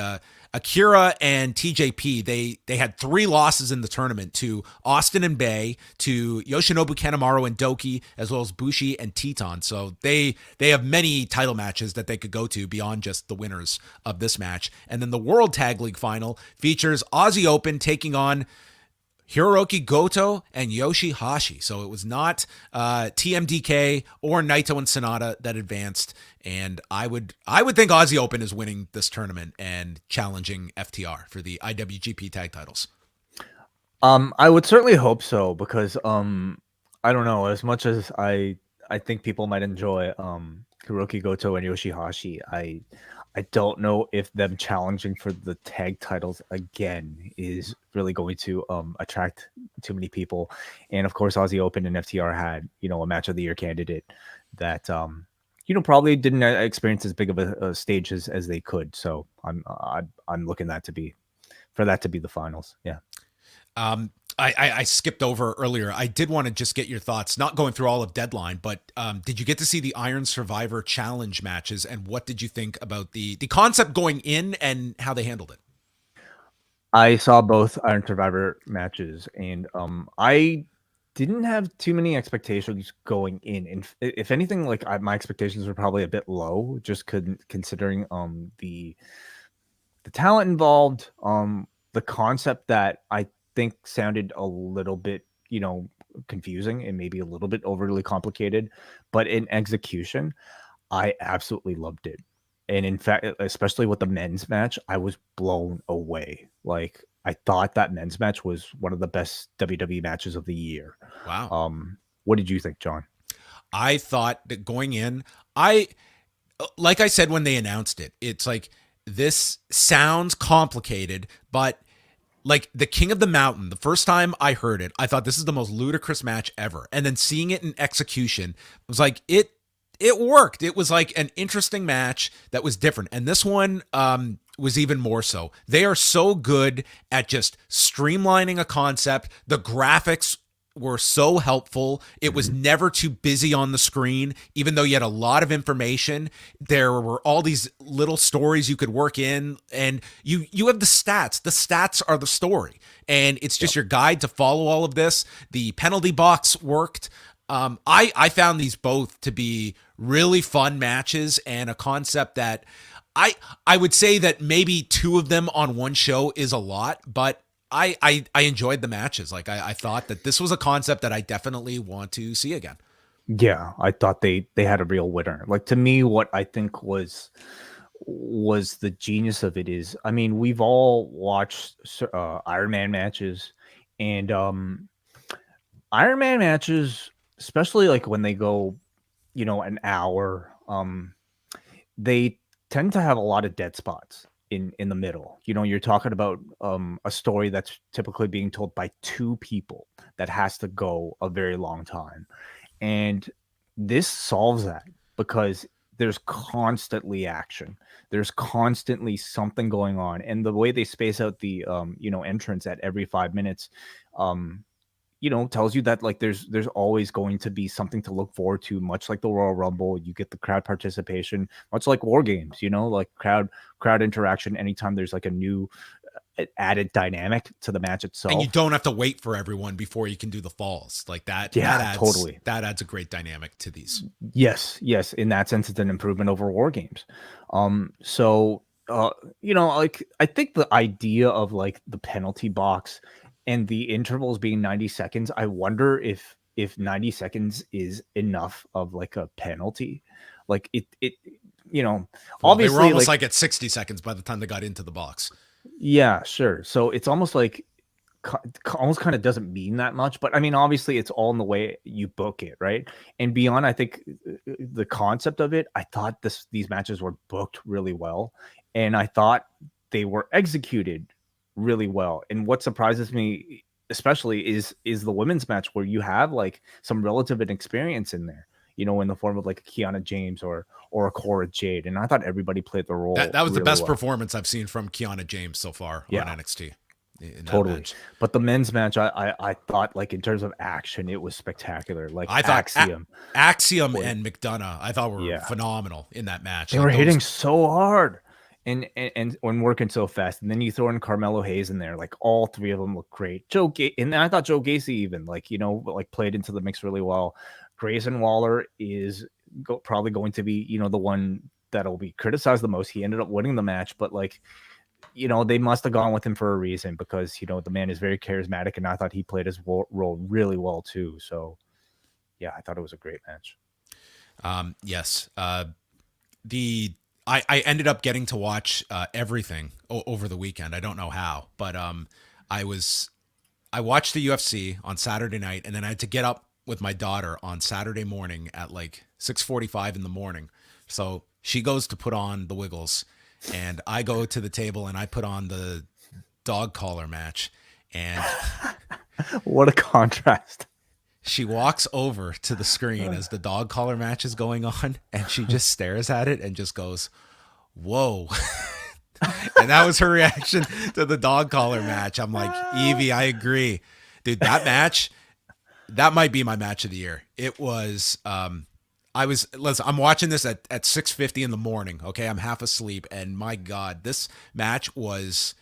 Akira and TJP, they had 3 losses in the tournament to Austin and Bay, to Yoshinobu Kanemaru and Doki, as well as Bushi and Teton. So they have many title matches that they could go to beyond just the winners of this match. And then the World Tag League final features Aussie Open taking on Hiroki Goto and Yoshihashi. So it was not TMDK or Naito and Sonata that advanced. And I would think Aussie Open is winning this tournament and challenging FTR for the IWGP tag titles. I would certainly hope so, because I don't know, as much as I think people might enjoy Hiroki Goto and Yoshihashi, I don't know if them challenging for the tag titles again is really going to attract too many people. And of course, Aussie Open and FTR had, a match of the year candidate that, probably didn't experience as big of a stage as they could. So I'm looking for that to be the finals. Yeah. I skipped over earlier. I did want to just get your thoughts, not going through all of Deadline, but did you get to see the Iron Survivor Challenge matches, and what did you think about the concept going in and how they handled it? I saw both Iron Survivor matches, and I didn't have too many expectations going in. And if anything, my expectations were probably a bit low, just considering the talent involved, the concept that I think sounded a little bit, confusing and maybe a little bit overly complicated, but in execution, I absolutely loved it. And in fact, especially with the men's match, I was blown away. I thought that men's match was one of the best WWE matches of the year. Wow. What did you think, John? I thought that going in, like I said when they announced it, it's like, this sounds complicated, but like the King of the Mountain, the first time I heard it, I thought this is the most ludicrous match ever. And then seeing it in execution was like, it worked. It was like an interesting match that was different. And this one was even more so. They are so good at just streamlining a concept. The graphics were so helpful. It was never too busy on the screen, even though you had a lot of information. There were all these little stories you could work in, and you have the stats. The stats are the story, and it's just your guide to follow all of this. The penalty box worked. I found these both to be really fun matches, and a concept that I would say that maybe 2 of them on one show is a lot, but I enjoyed the matches. I thought that this was a concept that I definitely want to see again. Yeah, I thought they had a real winner. To me, what I think was the genius of it is, I mean, we've all watched Iron Man matches, and Iron Man matches, especially when they go, an hour, they tend to have a lot of dead spots in the middle. You're talking about a story that's typically being told by 2 people that has to go a very long time. And this solves that, because there's constantly action. There's constantly something going on. And the way they space out the entrance at every 5 minutes, tells you that there's always going to be something to look forward to, much like the Royal Rumble. You get the crowd participation, much like War Games, crowd interaction. Anytime there's a new added dynamic to the match itself. And you don't have to wait for everyone before you can do the falls like that. Yeah, that adds, totally. That adds a great dynamic to these. Yes. In that sense, it's an improvement over War Games. So like I think the idea of like the penalty box and the intervals being 90 seconds, I wonder if 90 seconds is enough of like a penalty. Like it obviously they were almost like at 60 seconds by the time they got into the box. Yeah, sure. So it's almost like almost kind of doesn't mean that much, but I mean, obviously it's all in the way you book it, right? And beyond, I think the concept of it, I thought these matches were booked really well, and I thought they were executed really well. And what surprises me especially is the women's match, where you have like some relative inexperience in there, in the form of like a Kiana James or a Cora Jade. And I thought everybody played the role. That was really the best well. Performance I've seen from Kiana James so far on NXT. Totally. But the men's match, I thought, like, in terms of action, it was spectacular. Like, I thought Axiom and McDonough, I thought were phenomenal in that match. They were hitting so hard and when working so fast. And then you throw in Carmelo Hayes in there, like all three of them look great. And I thought Joe Gacy even played into the mix really well. Grayson Waller is probably going to be, the one that'll be criticized the most. He ended up winning the match, but they must have gone with him for a reason, because, the man is very charismatic, and I thought he played his role really well too. So yeah, I thought it was a great match. Yes. I ended up getting to watch everything over the weekend. I don't know how, but I watched the UFC on Saturday night, and then I had to get up with my daughter on Saturday morning at like 6:45 in the morning. So she goes to put on the Wiggles, and I go to the table and I put on the dog collar match. And what a contrast. She walks over to the screen as the dog collar match is going on, and she just stares at it and just goes, "Whoa." And that was her reaction to the dog collar match. I'm like, Evie, I agree. Dude, that match, that might be my match of the year. It was, I'm watching this at 6:50 in the morning. Okay. I'm half asleep, and my God, this match was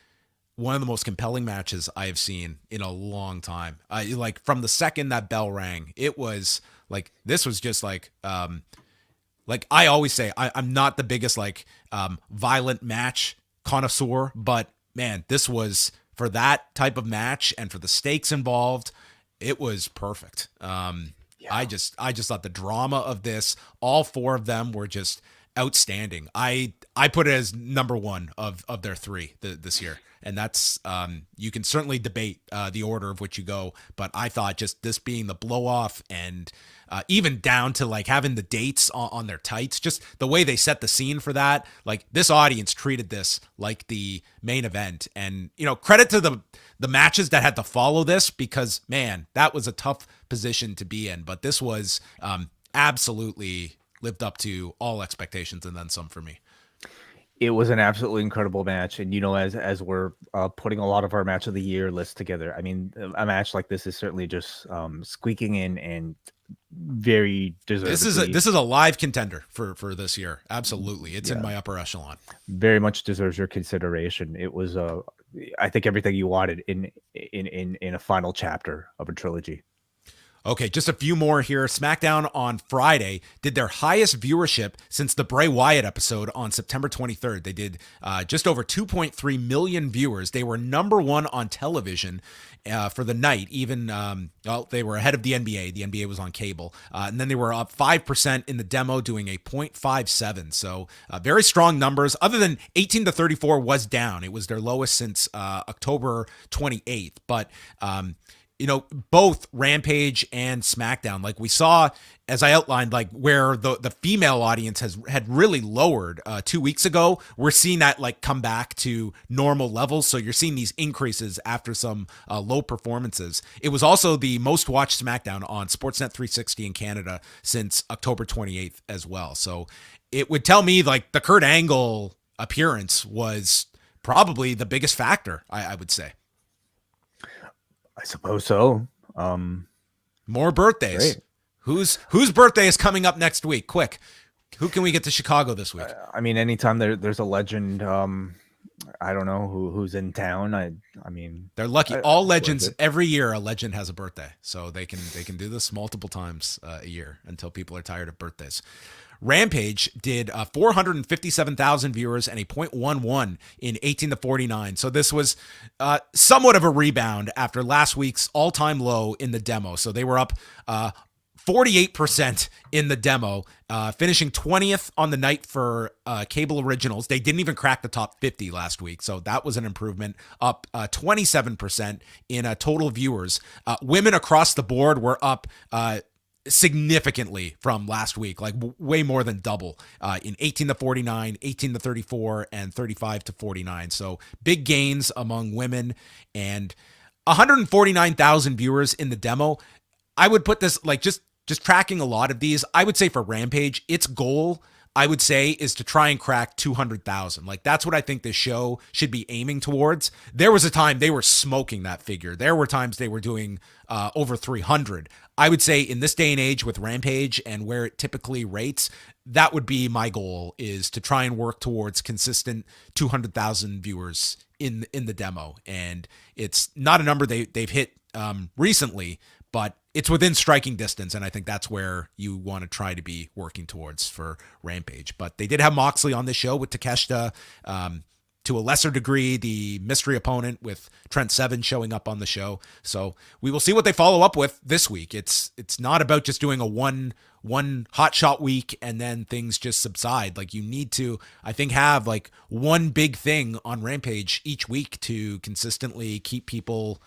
one of the most compelling matches I have seen in a long time. Like from the second that bell rang, it was like, this was just like I always say, I'm not the biggest violent match connoisseur, but man, this was, for that type of match and for the stakes involved, it was perfect. I just thought the drama of this, all four of them were just outstanding. I put it as number one of their three this year. And that's, you can certainly debate the order of which you go, but I thought just this being the blow off, and even down to like having the dates on their tights, just the way they set the scene for that, like this audience treated this like the main event. And, credit to the matches that had to follow this, because man, that was a tough position to be in, but this was absolutely lived up to all expectations and then some for me. It was an absolutely incredible match. And, as we're putting a lot of our match of the year list together, I mean, a match like this is certainly just squeaking in and very deservedly. This is a live contender for this year. Absolutely. It's in my upper echelon. Very much deserves your consideration. It was, I think, everything you wanted in a final chapter of a trilogy. Okay, just a few more here. SmackDown on Friday did their highest viewership since the Bray Wyatt episode on September 23rd. They did just over 2.3 million viewers. They were number one on television for the night. Even, they were ahead of the NBA. The NBA was on cable. And then they were up 5% in the demo, doing a 0.57. So very strong numbers. Other than 18 to 34 was down. It was their lowest since October 28th. But both Rampage and SmackDown, like we saw, as I outlined, like where the female audience had really lowered 2 weeks ago, we're seeing that come back to normal levels. So you're seeing these increases after some low performances. It was also the most watched SmackDown on Sportsnet 360 in Canada since October 28th as well. So it would tell me the Kurt Angle appearance was probably the biggest factor, I would say. I suppose so. More birthdays. Great. Whose birthday is coming up next week? Quick. Who can we get to Chicago this week? I mean, anytime there's a legend I don't know who's in town. I mean, they're lucky. All legends, every year a legend has a birthday, so they can do this multiple times a year until people are tired of birthdays. Rampage did 457,000 viewers and a 0.11 in 18 to 49. So this was somewhat of a rebound after last week's all-time low in the demo. So they were up 48% in the demo, finishing 20th on the night for cable originals. They didn't even crack the top 50 last week, so that was an improvement, up 27% in total viewers. Women across the board were up significantly from last week, like way more than double in 18 to 49, 18 to 34, and 35 to 49. So big gains among women, and 149,000 viewers in the demo. I would put this like just tracking a lot of these. I would say for Rampage, its goal, I would say, is to try and crack 200,000. Like that's what I think this show should be aiming towards. There was a time they were smoking that figure. There were times they were doing over 300. I would say in this day and age with Rampage and where it typically rates, that would be my goal, is to try and work towards consistent 200,000 viewers in the demo. And it's not a number they've hit recently, but it's within striking distance, and I think that's where you want to try to be working towards for Rampage. But they did have Moxley on this show with Takeshita, to a lesser degree, the mystery opponent with Trent Seven showing up on the show. So we will see what they follow up with this week. It's not about just doing a one hot shot week and then things just subside. Like you need to, I think, have like one big thing on Rampage each week to consistently keep people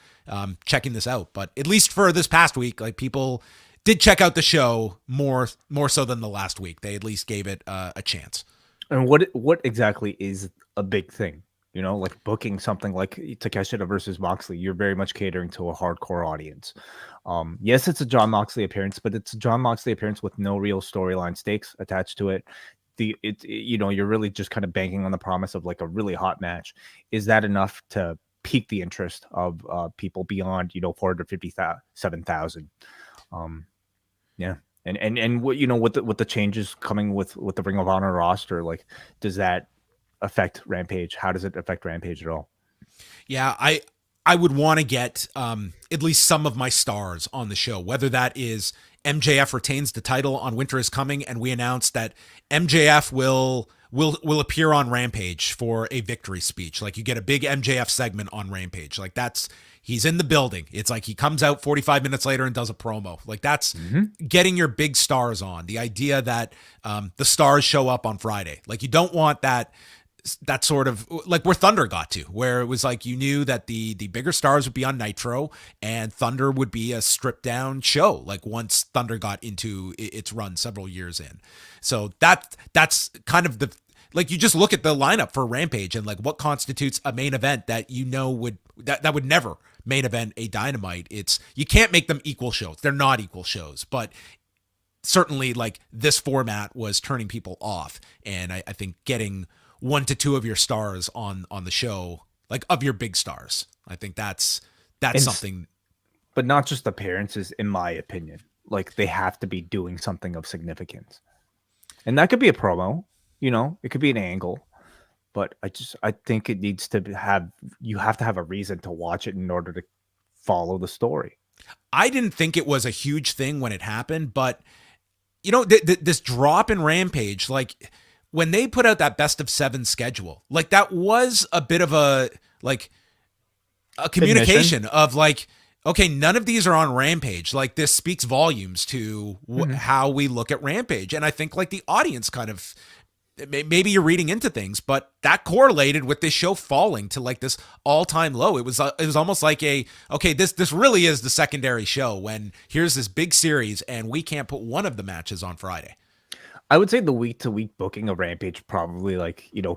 checking this out. But at least for this past week, like people did check out the show more so than the last week. They at least gave it a chance. And what exactly is a big thing? You know, like booking something like Takeshita versus Moxley, you're very much catering to a hardcore audience. Yes, it's a Jon Moxley appearance, but it's a Jon Moxley appearance with no real storyline stakes attached to it. You're really just kind of banking on the promise of like a really hot match. Is that enough to pique the interest of people beyond 457,000? Yeah. And what with the changes coming with the Ring of Honor roster, like, does that affect Rampage? How does it affect Rampage at all? Yeah, I would want to get at least some of my stars on the show, whether that is MJF retains the title on Winter is Coming, and we announced that MJF will appear on Rampage for a victory speech. Like you get a big MJF segment on Rampage. Like he's in the building. It's like he comes out 45 minutes later and does a promo. Like that's getting your big stars on. The idea that the stars show up on Friday. Like you don't want that sort of like where Thunder got to, where it was like you knew that the bigger stars would be on Nitro and Thunder would be a stripped down show, like once Thunder got into its run several years in. So that's kind of like you just look at the lineup for Rampage and like what constitutes a main event that would never main event a Dynamite. You can't make them equal shows. They're not equal shows, but certainly like this format was turning people off. And I think getting 1 to 2 of your stars on the show, like of your big stars, I think that's something. But not just appearances, in my opinion. Like they have to be doing something of significance. And that could be a promo, it could be an angle. But I think it needs to you have to have a reason to watch it in order to follow the story. I didn't think it was a huge thing when it happened, but this drop in Rampage, like when they put out that best of 7 schedule, like that was a bit of a communication of like, okay, none of these are on Rampage. Like this speaks volumes to how we look at Rampage. And I think like the audience kind of, maybe you're reading into things, but that correlated with this show falling to like this all-time low. It was almost like this really is the secondary show when here's this big series and we can't put one of the matches on Friday. I would say the week-to-week booking of Rampage probably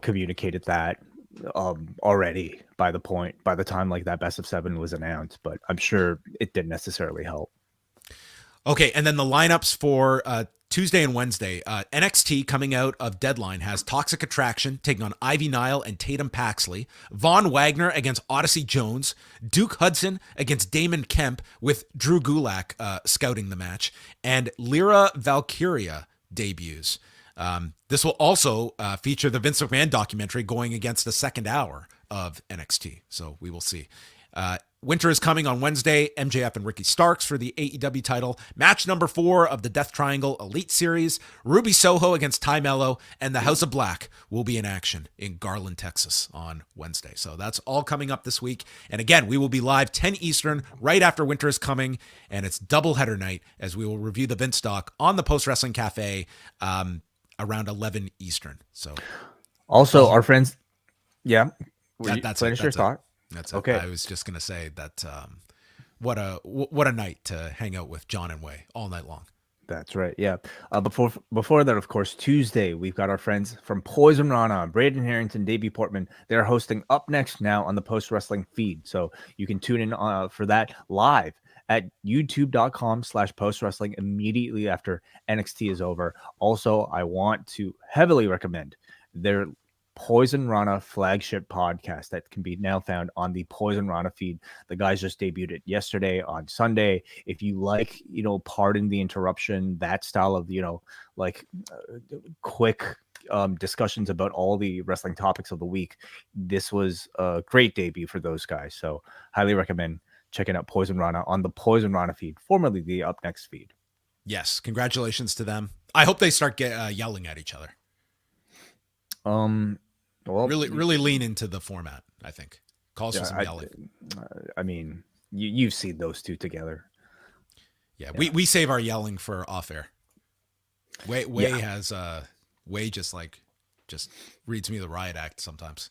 communicated that already by the time like that best of 7 was announced, but I'm sure it didn't necessarily help. Okay, and then the lineups for Tuesday and Wednesday. NXT coming out of Deadline has Toxic Attraction taking on Ivy Nile and Tatum Paxley, Von Wagner against Odyssey Jones, Duke Hudson against Damon Kemp with Drew Gulak scouting the match, and Lyra Valkyria debuts. This will also feature the Vince McMahon documentary going against the second hour of NXT. So we will see. Winter is coming on Wednesday. MJF and Ricky Starks for the AEW title. Match number 4 of the Death Triangle Elite Series. Ruby Soho against Ty Mello, and the House of Black will be in action in Garland, Texas on Wednesday. So that's all coming up this week. And again, we will be live 10 Eastern right after Winter is coming, and it's doubleheader night as we will review the Vince doc on the Post Wrestling Cafe around 11 Eastern. So also our friends, that's finish your thought. That's okay. I was just gonna say that what a night to hang out with John and Wai all night long. That's right. Yeah. Before that, of course, Tuesday we've got our friends from Poison Rana, Braden Harrington, Davey Portman. They're hosting Up Next Now on the Post Wrestling feed, so you can tune in for that live at youtube.com/post wrestling immediately after NXT is over. Also, I want to heavily recommend their Poison Rana flagship podcast that can be now found on the Poison Rana feed. The guys just debuted it yesterday on Sunday. If you like, pardon the interruption, that style of, quick discussions about all the wrestling topics of the week, this was a great debut for those guys. So highly recommend checking out Poison Rana on the Poison Rana feed, formerly the Up Next feed. Yes. Congratulations to them. I hope they start yelling at each other. Well, really lean into the format, I think. Calls for some yelling. I mean, you've seen those two together. Yeah. We save our yelling for off air. Wai has Wai just reads me the riot act sometimes.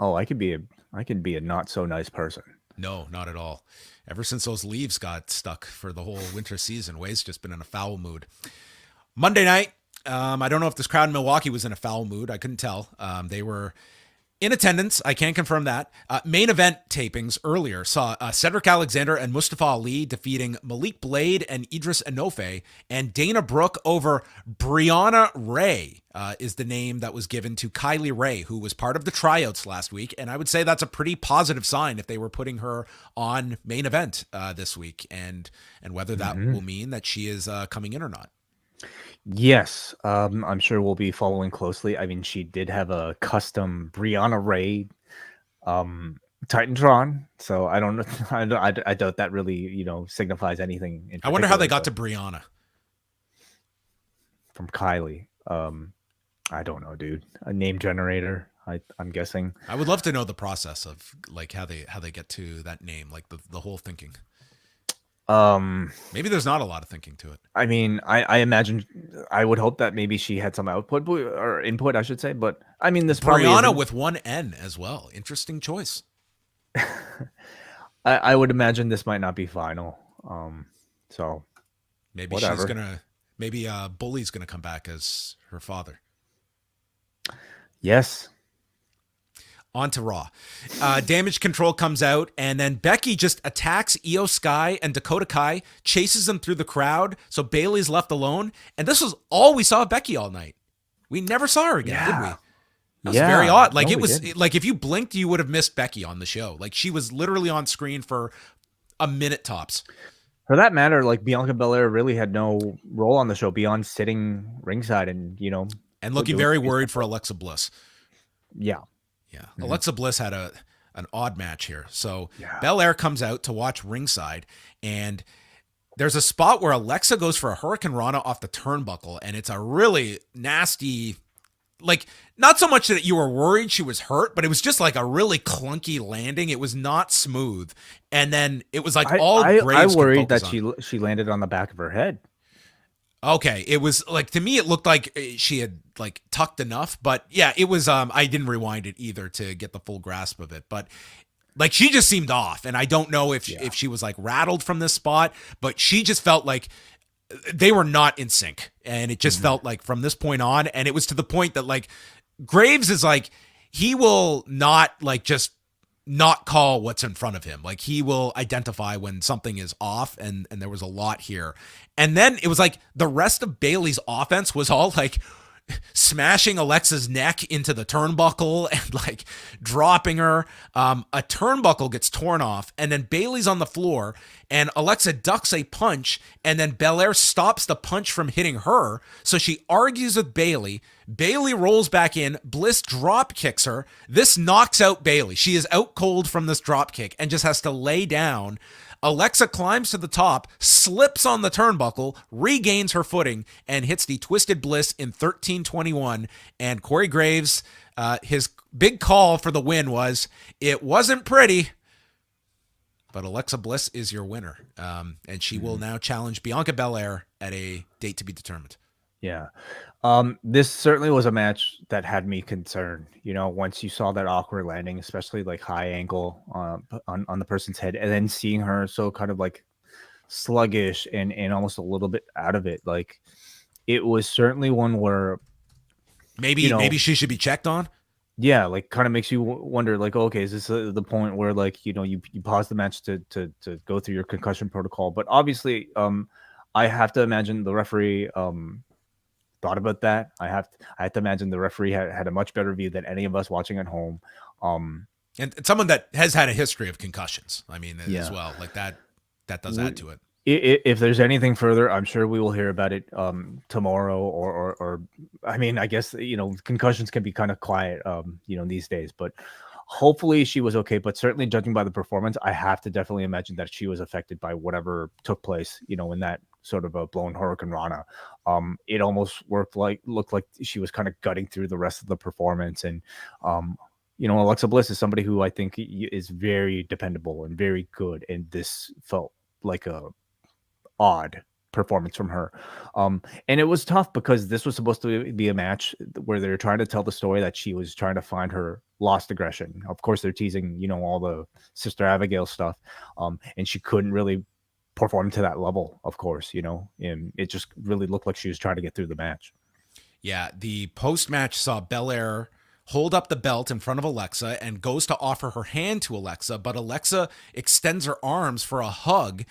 Oh, I could be a not so nice person. No, not at all. Ever since those leaves got stuck for the whole winter season, Wai's just been in a foul mood. Monday night. I don't know if this crowd in Milwaukee was in a foul mood. I couldn't tell. They were in attendance. I can confirm that. Main event tapings earlier saw Cedric Alexander and Mustafa Ali defeating Malik Blade and Idris Enofe, and Dana Brooke over Brianna Ray is the name that was given to Kylie Ray, who was part of the tryouts last week. And I would say that's a pretty positive sign if they were putting her on main event this week, and whether that will mean that she is coming in or not. Yes, I'm sure we'll be following closely. I mean, she did have a custom Brianna Ray Titantron, so I don't know. I doubt that really, signifies anything. I wonder how they got to Brianna from Kylie. I don't know, dude. A name generator, I'm guessing. I would love to know the process of how they get to that name, like the whole thinking. Maybe there's not a lot of thinking to it. I mean, I imagine, I would hope that maybe she had some output or input, I should say. But I mean, this Brianna with one N as well. Interesting choice. I would imagine this might not be final. So maybe whatever. maybe Bully's gonna come back as her father. Yes. On to Raw. Damage Control comes out, and then Becky just attacks IYO SKY, and Dakota Kai chases them through the crowd, so Bayley's left alone. And this was all we saw of Becky all night. We never saw her again, did we? That was very odd. Like if you blinked, you would have missed Becky on the show. Like she was literally on screen for a minute tops. For that matter, like Bianca Belair really had no role on the show beyond sitting ringside and and looking very worried for Alexa Bliss. Yeah. Yeah, Alexa Bliss had an odd match here. So Belair comes out to watch ringside, and there's a spot where Alexa goes for a Hurricane Rana off the turnbuckle, and it's a really nasty, not so much that you were worried she was hurt, but it was just like a really clunky landing. It was not smooth, and then it was like Graves I worried that she landed on the back of her head. Okay, it was to me it looked like she had tucked enough, but yeah, it was I didn't rewind it either to get the full grasp of it, but she just seemed off, and I don't know if she was rattled from this spot, but she just felt like they were not in sync, and it just felt like from this point on, and it was to the point that Graves is he will not just not call what's in front of him. He will identify when something is off, and there was a lot here. And then it was the rest of Bayley's offense was all smashing Alexa's neck into the turnbuckle and dropping her. A turnbuckle gets torn off, and then Bayley's on the floor, and Alexa ducks a punch, and then Belair stops the punch from hitting her. So she argues with Bayley. Bayley rolls back in. Bliss drop kicks her. This knocks out Bayley. She is out cold from this drop kick and just has to lay down. Alexa climbs to the top, slips on the turnbuckle, regains her footing, and hits the Twisted Bliss in 13:21. And Corey Graves, his big call for the win was, it wasn't pretty, but Alexa Bliss is your winner. And she will now challenge Bianca Belair at a date to be determined. Yeah. This certainly was a match that had me concerned, once you saw that awkward landing, especially like high angle on the person's head, and then seeing her so kind of like sluggish and almost a little bit out of it. Like, it was certainly one where maybe she should be checked on. Yeah, like kind of makes you wonder, like, okay, is this the point where like, you pause the match to go through your concussion protocol? But obviously, I have to imagine the referee thought about that. I have to imagine the referee had a much better view than any of us watching at home. And someone that has had a history of concussions, I mean, as well, like that does add to it. If there's anything further, I'm sure we will hear about it tomorrow, or I mean, I guess, concussions can be kind of quiet, these days, but hopefully she was okay. But certainly, judging by the performance, I have to definitely imagine that she was affected by whatever took place, in that sort of a blown Hurricane Rana. It almost looked like she was kind of gutting through the rest of the performance. And, Alexa Bliss is somebody who I think is very dependable and very good. And this felt like a odd performance from her. And it was tough because this was supposed to be a match where they're trying to tell the story that she was trying to find her lost aggression. Of course, they're teasing, all the Sister Abigail stuff. And she couldn't really perform to that level, of course, and it just really looked like she was trying to get through the match. Yeah, the post-match saw Belair hold up the belt in front of Alexa and goes to offer her hand to Alexa, but Alexa extends her arms for a hug.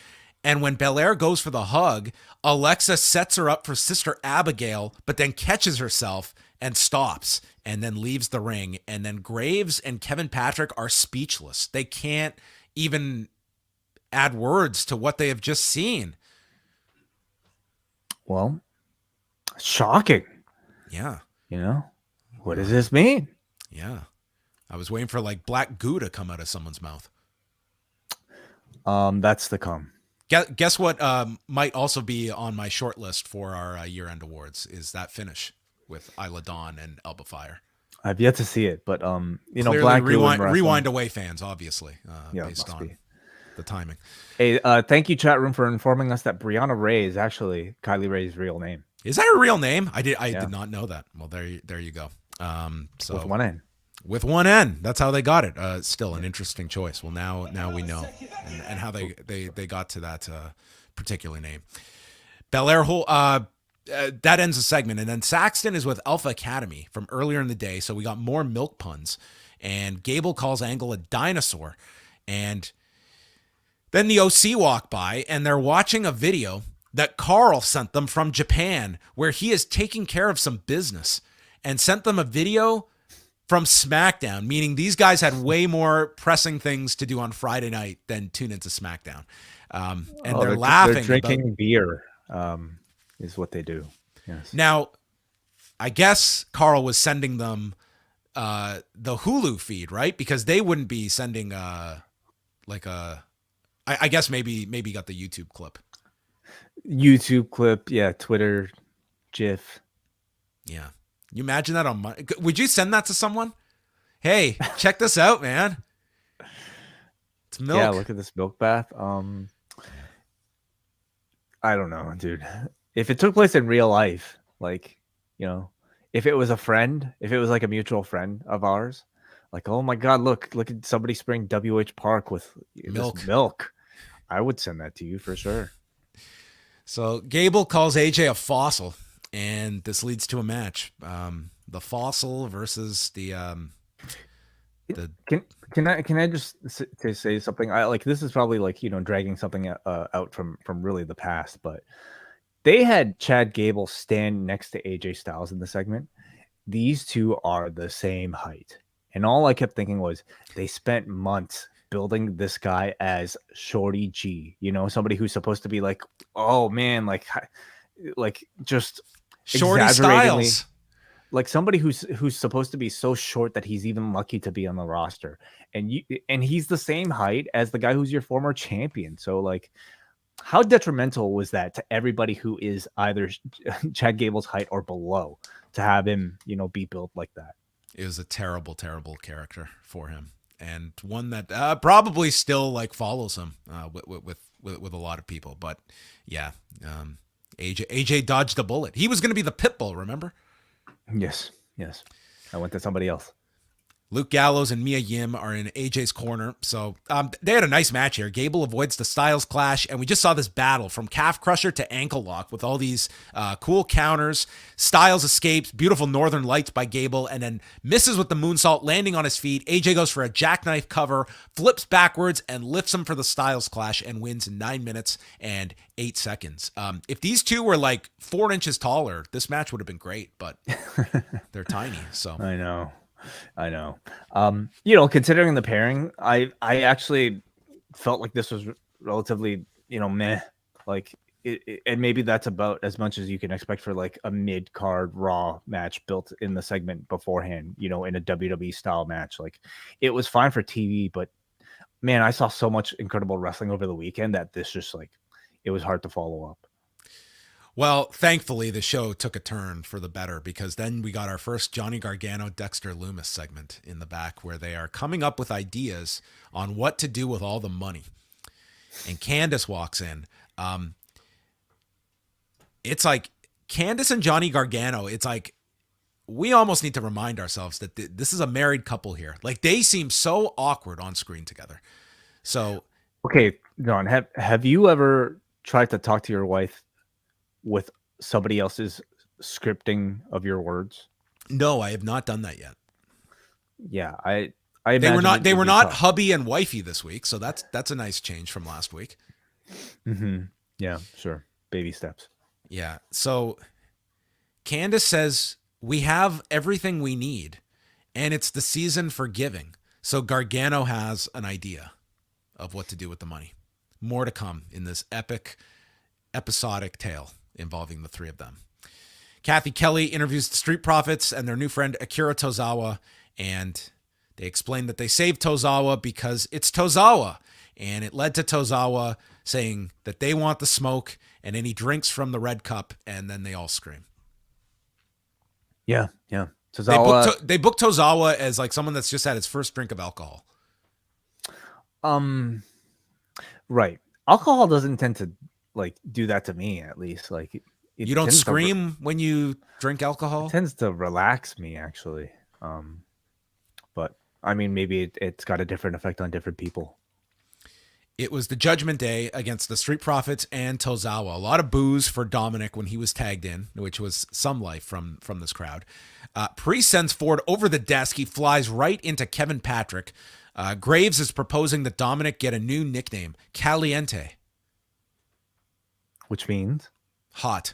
And when Belair goes for the hug, Alexa sets her up for Sister Abigail, but then catches herself and stops and then leaves the ring. And then Graves and Kevin Patrick are speechless. They can't even add words to what they have just seen. Well, shocking. Yeah. What does this mean? Yeah. I was waiting for like black goo to come out of someone's mouth. That's the come. Guess what might also be on my short list for our year-end awards is that finish with Isla Dawn and Alba Fire. I've yet to see it, but clearly Black rewind away fans, obviously, based on the timing. Hey, thank you, chat room, for informing us that Brianna Ray is actually Kylie Ray's real name. Is that her real name? I did not know that. Well, there you go. So with one N. With one N. That's how they got it. Still an interesting choice. Well, now we know and how they got to that particular name. Belair that ends the segment, and then Saxton is with Alpha Academy from earlier in the day. So we got more milk puns, and Gable calls Angle a dinosaur, and then the OC walk by, and they're watching a video that Carl sent them from Japan, where he is taking care of some business, and sent them a video from SmackDown, meaning these guys had way more pressing things to do on Friday night than tune into SmackDown. And they're laughing. They're drinking beer, is what they do. Yes. Now, I guess Carl was sending them the Hulu feed, right? Because they wouldn't be sending I guess maybe got the YouTube clip. Yeah, Twitter, GIF. Yeah. You imagine that would you send that to someone? Hey, check this out, man. It's milk. Yeah, look at this milk bath. I don't know, dude. If it took place in real life, like, if it was a friend, if it was like a mutual friend of ours, like, oh my God, look at somebody spraying WH Park with milk. I would send that to you for sure. So Gable calls AJ a fossil, and this leads to a match. The fossil versus the Can I just say something? This is probably dragging something out from really the past, but they had Chad Gable stand next to AJ Styles in the segment. These two are the same height, and all I kept thinking was they spent months building this guy as Shorty G, somebody who's supposed to be like, oh man, like just Shorty exaggeratingly, Styles. like somebody who's supposed to be so short that he's even lucky to be on the roster, and he's the same height as the guy who's your former champion. So like, how detrimental was that to everybody who is either Chad Gable's height or below to have him, be built like that? It was a terrible, terrible character for him, and one that probably still like follows him with a lot of people. But yeah, AJ dodged a bullet. He was going to be the pit bull, remember? Yes. I went to somebody else. Luke Gallows and Mia Yim are in AJ's corner. So they had a nice match here. Gable avoids the Styles clash, and we just saw this battle from calf crusher to ankle lock with all these cool counters. Styles escapes, beautiful northern lights by Gable, and then misses with the moonsault, landing on his feet. AJ goes for a jackknife cover, flips backwards, and lifts him for the Styles clash and wins in 9 minutes and 8 seconds. If these two were like 4 inches taller, this match would have been great, but they're tiny. So I know. Considering the pairing, I actually felt like this was relatively, meh. Like and maybe that's about as much as you can expect for like a mid-card Raw match built in the segment beforehand, in a WWE style match. Like it was fine for TV, but man, I saw so much incredible wrestling over the weekend that this just like, it was hard to follow up. Well, thankfully, the show took a turn for the better, because then we got our first Johnny Gargano, Dexter Lumis segment in the back, where they are coming up with ideas on what to do with all the money. And Candice walks in. It's like Candice and Johnny Gargano. It's like we almost need to remind ourselves that this is a married couple here. Like they seem so awkward on screen together. So, okay, John, have you ever tried to talk to your wife with somebody else's scripting of your words? No, I have not done that yet. Yeah, they were not hubby and wifey this week, so that's a nice change from last week. Mm-hmm. Yeah, sure. Baby steps. Yeah. So Candice says we have everything we need, and it's the season for giving. So Gargano has an idea of what to do with the money. More to come in this episodic tale involving the three of them. Kathy Kelly interviews the Street Profits and their new friend Akira Tozawa, and they explain that they saved Tozawa because it's Tozawa, and it led to Tozawa saying that they want the smoke, and then he drinks from the red cup, and then they all scream. Yeah. Tozawa. They booked Tozawa as like someone that's just had his first drink of alcohol. Right. Alcohol doesn't tend to like do that to me, at least. Like you don't scream when you drink alcohol? It tends to relax me, actually. But I mean, maybe it's got a different effect on different people. It was the Judgment Day against the Street Profits and Tozawa. A lot of boos for Dominik when he was tagged in, which was some life from this crowd. Priest sends Ford over the desk. He flies right into Kevin Patrick. Graves is proposing that Dominik get a new nickname, Caliente. Which means? Hot.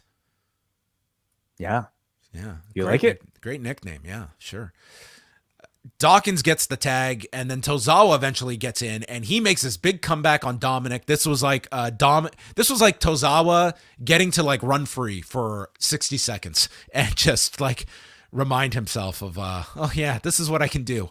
Yeah. You Great like it? Great nickname. Yeah, sure. Dawkins gets the tag, and then Tozawa eventually gets in, and he makes this big comeback on Dominik. This was like Tozawa getting to like run free for 60 seconds and just like remind himself of, oh yeah, this is what I can do.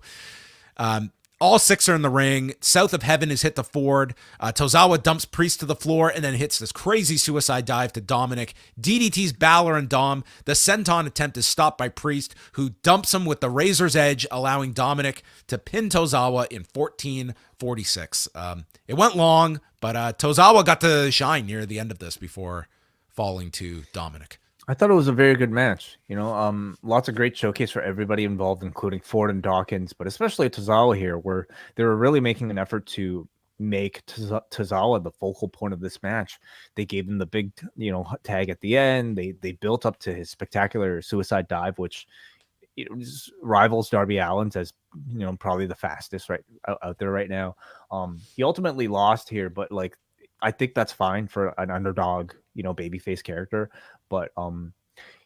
All six are in the ring. South of Heaven is hit to Ford. Tozawa dumps Priest to the floor and then hits this crazy suicide dive to Dominik. DDT's Balor and Dom. The senton attempt is stopped by Priest, who dumps him with the razor's edge, allowing Dominik to pin Tozawa in 14:46. It went long, but Tozawa got to shine near the end of this before falling to Dominik. I thought it was a very good match. Lots of great showcase for everybody involved, including Ford and Dawkins, but especially Tozawa here, where they were really making an effort to make Tozawa the focal point of this match. They gave him the big, tag at the end. They built up to his spectacular suicide dive, which rivals Darby Allin's as probably the fastest right out there right now. He ultimately lost here, but like I think that's fine for an underdog, babyface character. But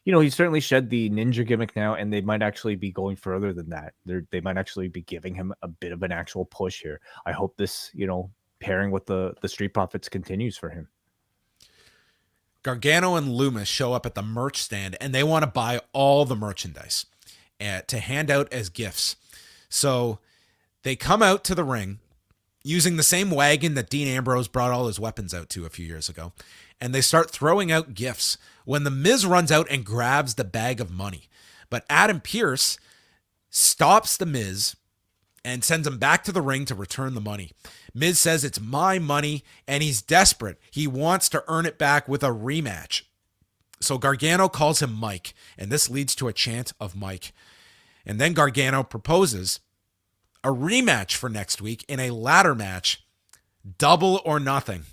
he certainly shed the ninja gimmick now, and they might actually be going further than that. They might actually be giving him a bit of an actual push here. I hope this, pairing with the Street Profits continues for him. Gargano and Lumis show up at the merch stand, and they want to buy all the merchandise to hand out as gifts. So they come out to the ring using the same wagon that Dean Ambrose brought all his weapons out to a few years ago, and they start throwing out gifts when the Miz runs out and grabs the bag of money. But Adam Pearce stops the Miz and sends him back to the ring to return the money. Miz says it's my money, and he's desperate. He wants to earn it back with a rematch. So Gargano calls him Mike, and this leads to a chant of Mike. And then Gargano proposes a rematch for next week in a ladder match, double or nothing,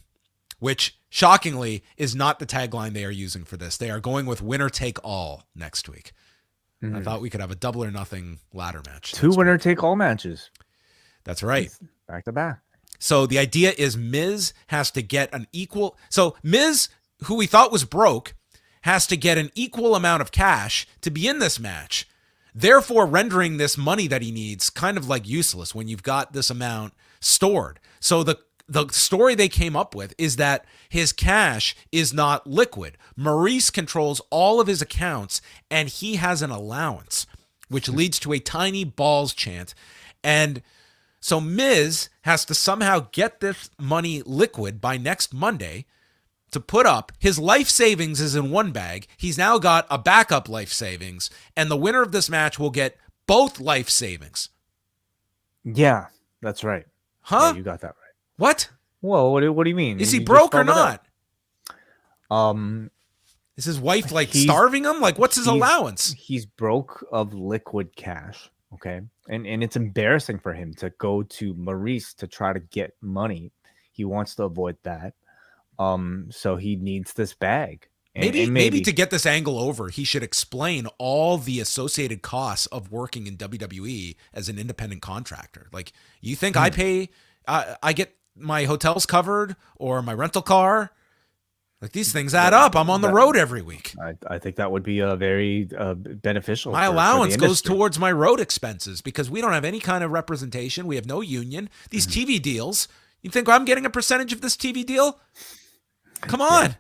which shockingly is not the tagline they are using for this. They are going with winner take all next week. I thought we could have a double or nothing ladder match. 2 winner take all matches. That's right. Back to back. So the idea is Miz has to get an equal. So Miz, who we thought was broke, has to get an equal amount of cash to be in this match, therefore rendering this money that he needs kind of like useless when you've got this amount stored. So the story they came up with is that his cash is not liquid. Maurice controls all of his accounts, and he has an allowance, which leads to a tiny balls chant. And so Miz has to somehow get this money liquid by next Monday to put up. His life savings is in one bag. He's now got a backup life savings, and the winner of this match will get both life savings. Yeah, that's right. Huh? Yeah, you got that right. What? Well, what do you mean? Is he You broke or just followed not? Is his wife he's- starving him? Like, what's his allowance? He's broke of liquid cash. Okay. And it's embarrassing for him to go to Maurice to try to get money. He wants to avoid that. So he needs this bag. Maybe to get this angle over, he should explain all the associated costs of working in WWE as an independent contractor. Like, you think I pay, I get my hotels covered or my rental car? Like, these things add up. I'm on the road every week. I think that would be a very beneficial. My allowance goes towards my road expenses because we don't have any kind of representation. We have no union. These TV deals, you think I'm getting a percentage of this TV deal? Come on.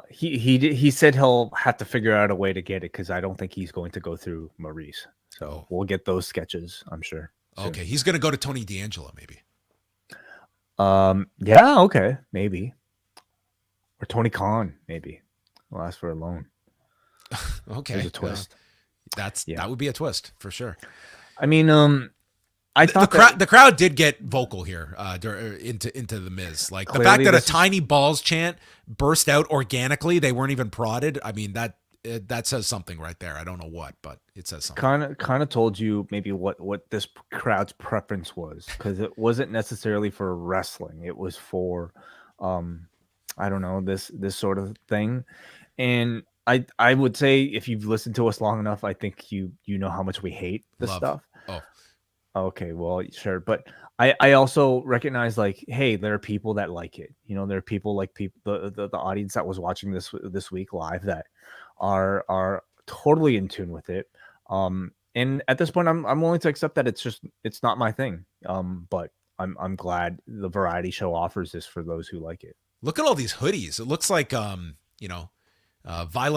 He said he'll have to figure out a way to get it because I don't think he's going to go through Maurice. So we'll get those sketches, I'm sure. Soon. Okay, he's going to go to Tony D'Angelo, maybe. Yeah, okay, maybe. Or Tony Khan, maybe. We'll ask for a loan. Okay. There's a twist. That would be a twist for sure. I mean, I thought the crowd did get vocal here into the Miz. Like the fact that a tiny balls chant burst out organically, they weren't even prodded. I mean, that says something right there. I don't know what, but it says something. Kind of told you maybe what this crowd's preference was, because it wasn't necessarily for wrestling. It was for I don't know, this sort of thing. And I would say if you've listened to us long enough, I think you know how much we hate this stuff. Oh. Okay, well, sure. But I also recognize, like, hey, there are people that like it. There are people like the audience that was watching this week live that are totally in tune with it. And at this point, I'm willing to accept that it's not my thing. But I'm glad the variety show offers this for those who like it. Look at all these hoodies. It looks like Violent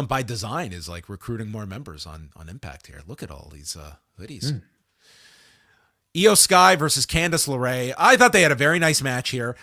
by Design is like recruiting more members on Impact here. Look at all these hoodies. IYO SKY versus Candice LeRae. I thought they had a very nice match here.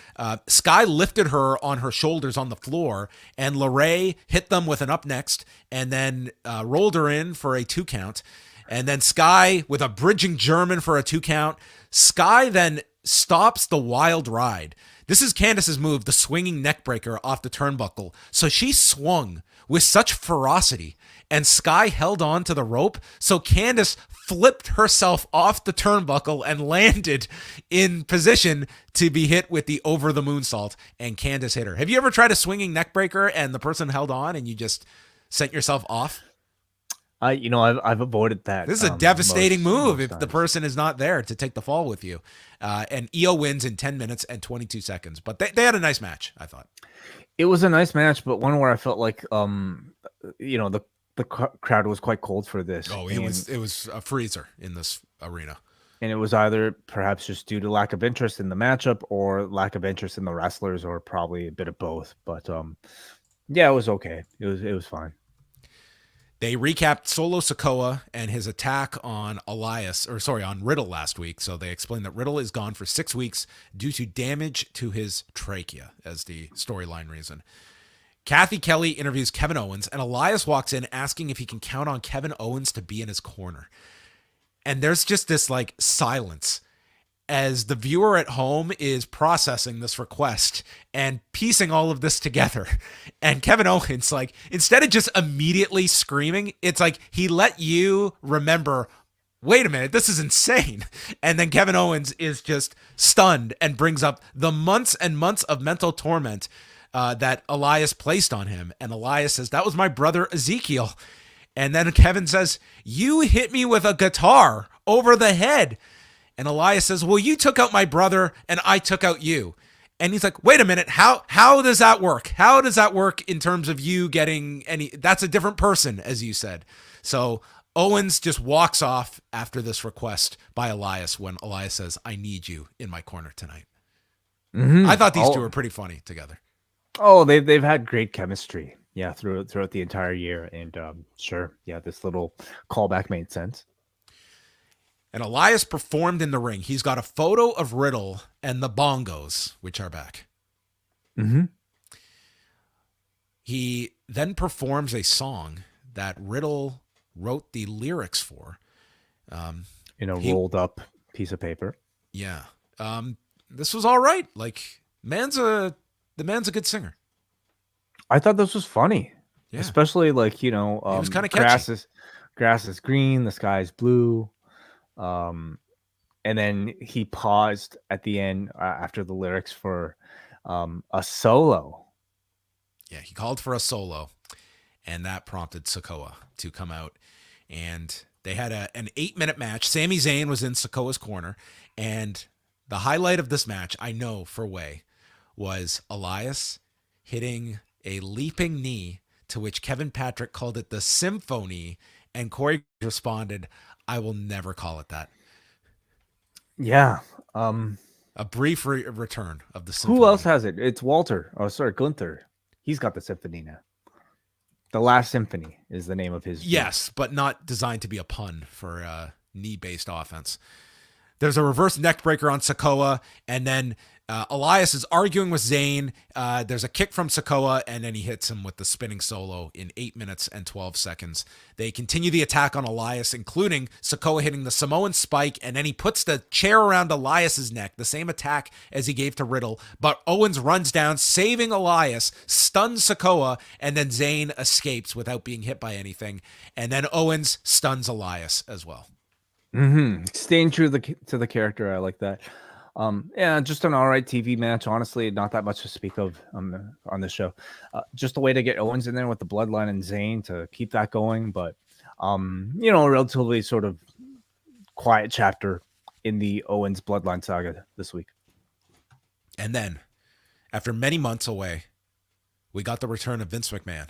Sky lifted her on her shoulders on the floor, and LeRae hit them with an up next, and then rolled her in for a 2 count. And then Sky with a bridging German for a 2 count. Sky then stops the wild ride. This is Candice's move, the swinging neckbreaker off the turnbuckle. So she swung with such ferocity, and Sky held on to the rope. So Candice flipped herself off the turnbuckle and landed in position to be hit with the over the moonsault, and Candice hit her. Have you ever tried a swinging neckbreaker and the person held on and you just sent yourself off? I've avoided that. This is a devastating move if the person is not there to take the fall with you. And IYO wins in 10 minutes and 22 seconds. But they had a nice match, I thought. It was a nice match, but one where I felt like, the the crowd was quite cold for this. Oh, it was a freezer in this arena. And it was either perhaps just due to lack of interest in the matchup or lack of interest in the wrestlers, or probably a bit of both. But yeah, it was okay. It was fine. They recapped Solo Sikoa and his attack on on Riddle last week. So they explained that Riddle is gone for 6 weeks due to damage to his trachea as the storyline reason. Kathy Kelly interviews Kevin Owens, and Elias walks in asking if he can count on Kevin Owens to be in his corner. And there's just this like silence as the viewer at home is processing this request and piecing all of this together. And Kevin Owens, like, instead of just immediately screaming, it's like he let you remember, wait a minute, this is insane. And then Kevin Owens is just stunned and brings up the months and months of mental torment that Elias placed on him. And Elias says, that was my brother Ezekiel. And then Kevin says, you hit me with a guitar over the head. And Elias says, well, you took out my brother and I took out you. And he's like, wait a minute, how does that work? How does that work in terms of you getting that's a different person, as you said. So Owens just walks off after this request by Elias when Elias says, I need you in my corner tonight. Mm-hmm. I thought these two were pretty funny together. Oh, they've had great chemistry. Yeah, throughout the entire year. And sure, yeah, this little callback made sense. And Elias performed in the ring. He's got a photo of Riddle and the bongos, which are back. Mm-hmm. He then performs a song that Riddle wrote the lyrics for. In a rolled up piece of paper. Yeah. This was all right. Like, the man's a good singer. I thought this was funny. Yeah. Especially like, it was kind of catchy. Grass is green, the sky is blue. And then he paused at the end after the lyrics for a solo. Yeah, he called for a solo, and that prompted Sikoa to come out. And they had an 8-minute match. Sami Zayn was in Sikoa's corner, and the highlight of this match, I know for Way, was Elias hitting a leaping knee, to which Kevin Patrick called it the symphony, and Corey responded, I will never call it that. Yeah. A brief return of the symphony. Who else has it? It's Walter. Oh, sorry, Gunther. He's got the symphony now. The Last Symphony is the name of his. Yes, but not designed to be a pun for knee-based offense. There's a reverse neck breaker on Sikoa, and then Elias is arguing with Zayn. There's a kick from Sikoa, and then he hits him with the spinning solo in 8 minutes and 12 seconds. They continue the attack on Elias, including Sikoa hitting the Samoan spike, and then he puts the chair around Elias's neck, the same attack as he gave to Riddle. But Owens runs down, saving Elias, stuns Sikoa, and then Zayn escapes without being hit by anything. And then Owens stuns Elias as well. Mm-hmm. Staying true to the character, I like that. Yeah, just an all right TV match. Honestly, not that much to speak of on the show. Just a way to get Owens in there with the Bloodline and Zayn to keep that going. But a relatively sort of quiet chapter in the Owens Bloodline saga this week. And then, after many months away, we got the return of Vince McMahon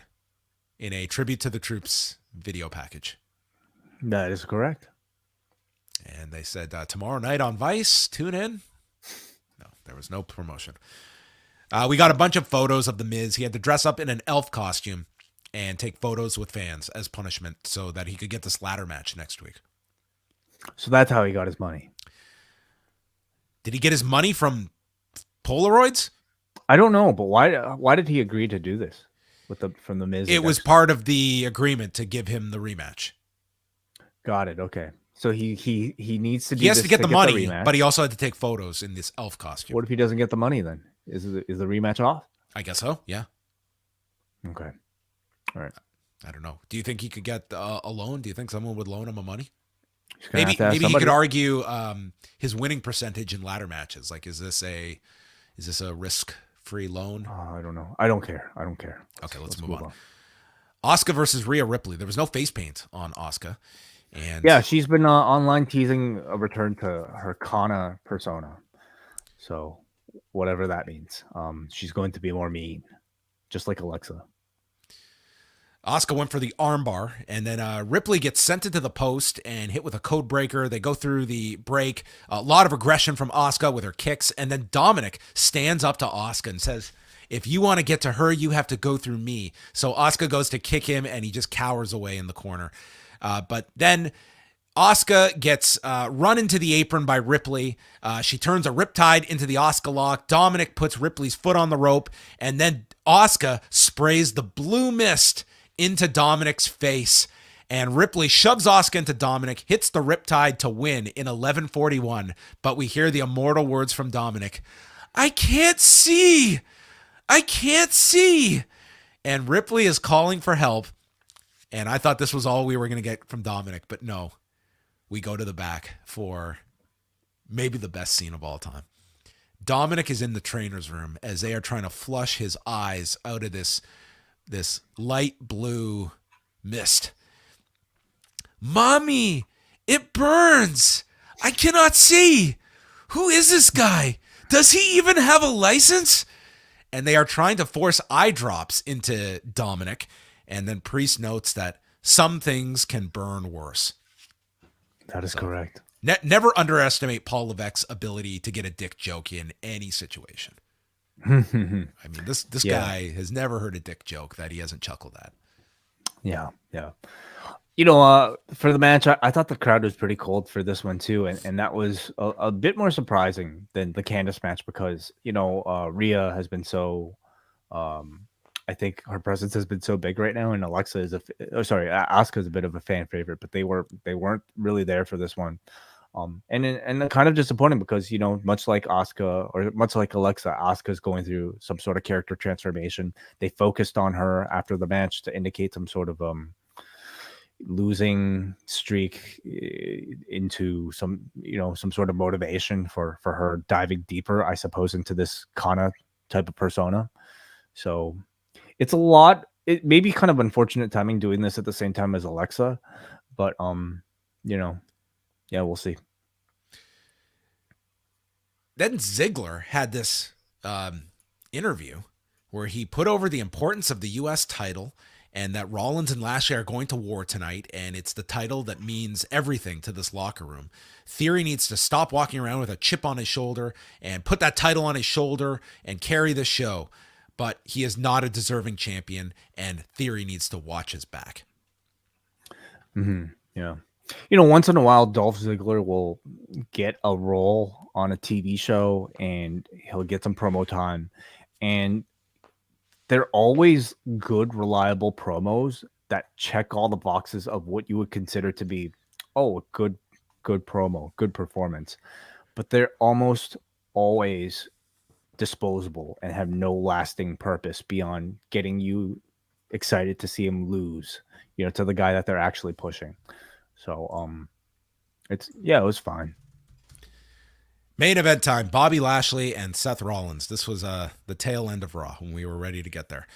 in a Tribute to the Troops video package. That is correct. And they said, tomorrow night on Vice, tune in. No, there was no promotion. We got a bunch of photos of The Miz. He had to dress up in an elf costume and take photos with fans as punishment so that he could get this ladder match next week. So that's how he got his money. Did he get his money from Polaroids? I don't know, but why did he agree to do this from The Miz? It was part of the agreement to give him the rematch. Got it. Okay. So he needs to do He has this to get the money, the but he also had to take photos in this elf costume. What if he doesn't get the money then? Is the rematch off? I guess so, yeah. Okay. All right. I don't know. Do you think he could get a loan? Do you think someone would loan him money? Maybe he could argue his winning percentage in ladder matches. Like, is this a risk-free loan? I don't know. I don't care. Okay, let's move on. Asuka versus Rhea Ripley. There was no face paint on Asuka. And yeah, she's been online teasing a return to her Kana persona. So whatever that means. She's going to be more mean, just like Alexa. Asuka went for the armbar, and then Ripley gets sent into the post and hit with a code breaker. They go through the break. A lot of aggression from Asuka with her kicks, and then Dominik stands up to Asuka and says, "If you want to get to her, you have to go through me." So Asuka goes to kick him, and he just cowers away in the corner. But then Asuka gets run into the apron by Ripley. She turns a riptide into the Asuka lock. Dominik puts Ripley's foot on the rope, and then Asuka sprays the blue mist into Dominik's face, and Ripley shoves Asuka into Dominik, hits the riptide to win in 11:41. But we hear the immortal words from Dominik, "I can't see. I can't see." And Ripley is calling for help. And I thought this was all we were going to get from Dominik, but no. We go to the back for maybe the best scene of all time. Dominik is in the trainer's room as they are trying to flush his eyes out of this light blue mist. "Mommy, it burns. I cannot see. Who is this guy? Does he even have a license?" And they are trying to force eye drops into Dominik. And then Priest notes that some things can burn worse. That is correct. Never underestimate Paul Levesque's ability to get a dick joke in any situation. I mean, this guy has never heard a dick joke that he hasn't chuckled at. Yeah. You know, for the match, I thought the crowd was pretty cold for this one too, and that was a bit more surprising than the Candice match because, you know, Rhea has been so, I think her presence has been so big right now, and Asuka is a bit of a fan favorite, but they weren't really there for this one. And kind of disappointing because, you know, much like Asuka or much like Alexa, Asuka's going through some sort of character transformation. They focused on her after the match to indicate some sort of losing streak into some sort of motivation for her diving deeper, I suppose, into this Kana type of persona. So it's a lot. It may be kind of unfortunate timing doing this at the same time as Alexa, but yeah, we'll see. Then Ziggler had this interview where he put over the importance of the U.S. title and that Rollins and Lashley are going to war tonight, and it's the title that means everything to this locker room. Theory needs to stop walking around with a chip on his shoulder and put that title on his shoulder and carry the show. But he is not a deserving champion, and Theory needs to watch his back. Mm-hmm. Yeah. You know, once in a while, Dolph Ziggler will get a role on a TV show and he'll get some promo time. And they're always good, reliable promos that check all the boxes of what you would consider to be, a good promo, good performance. But they're almost always disposable and have no lasting purpose beyond getting you excited to see him lose, to the guy that they're actually pushing. So, it was fine. Main event time, Bobby Lashley and Seth Rollins. This was the tail end of Raw when we were ready to get there.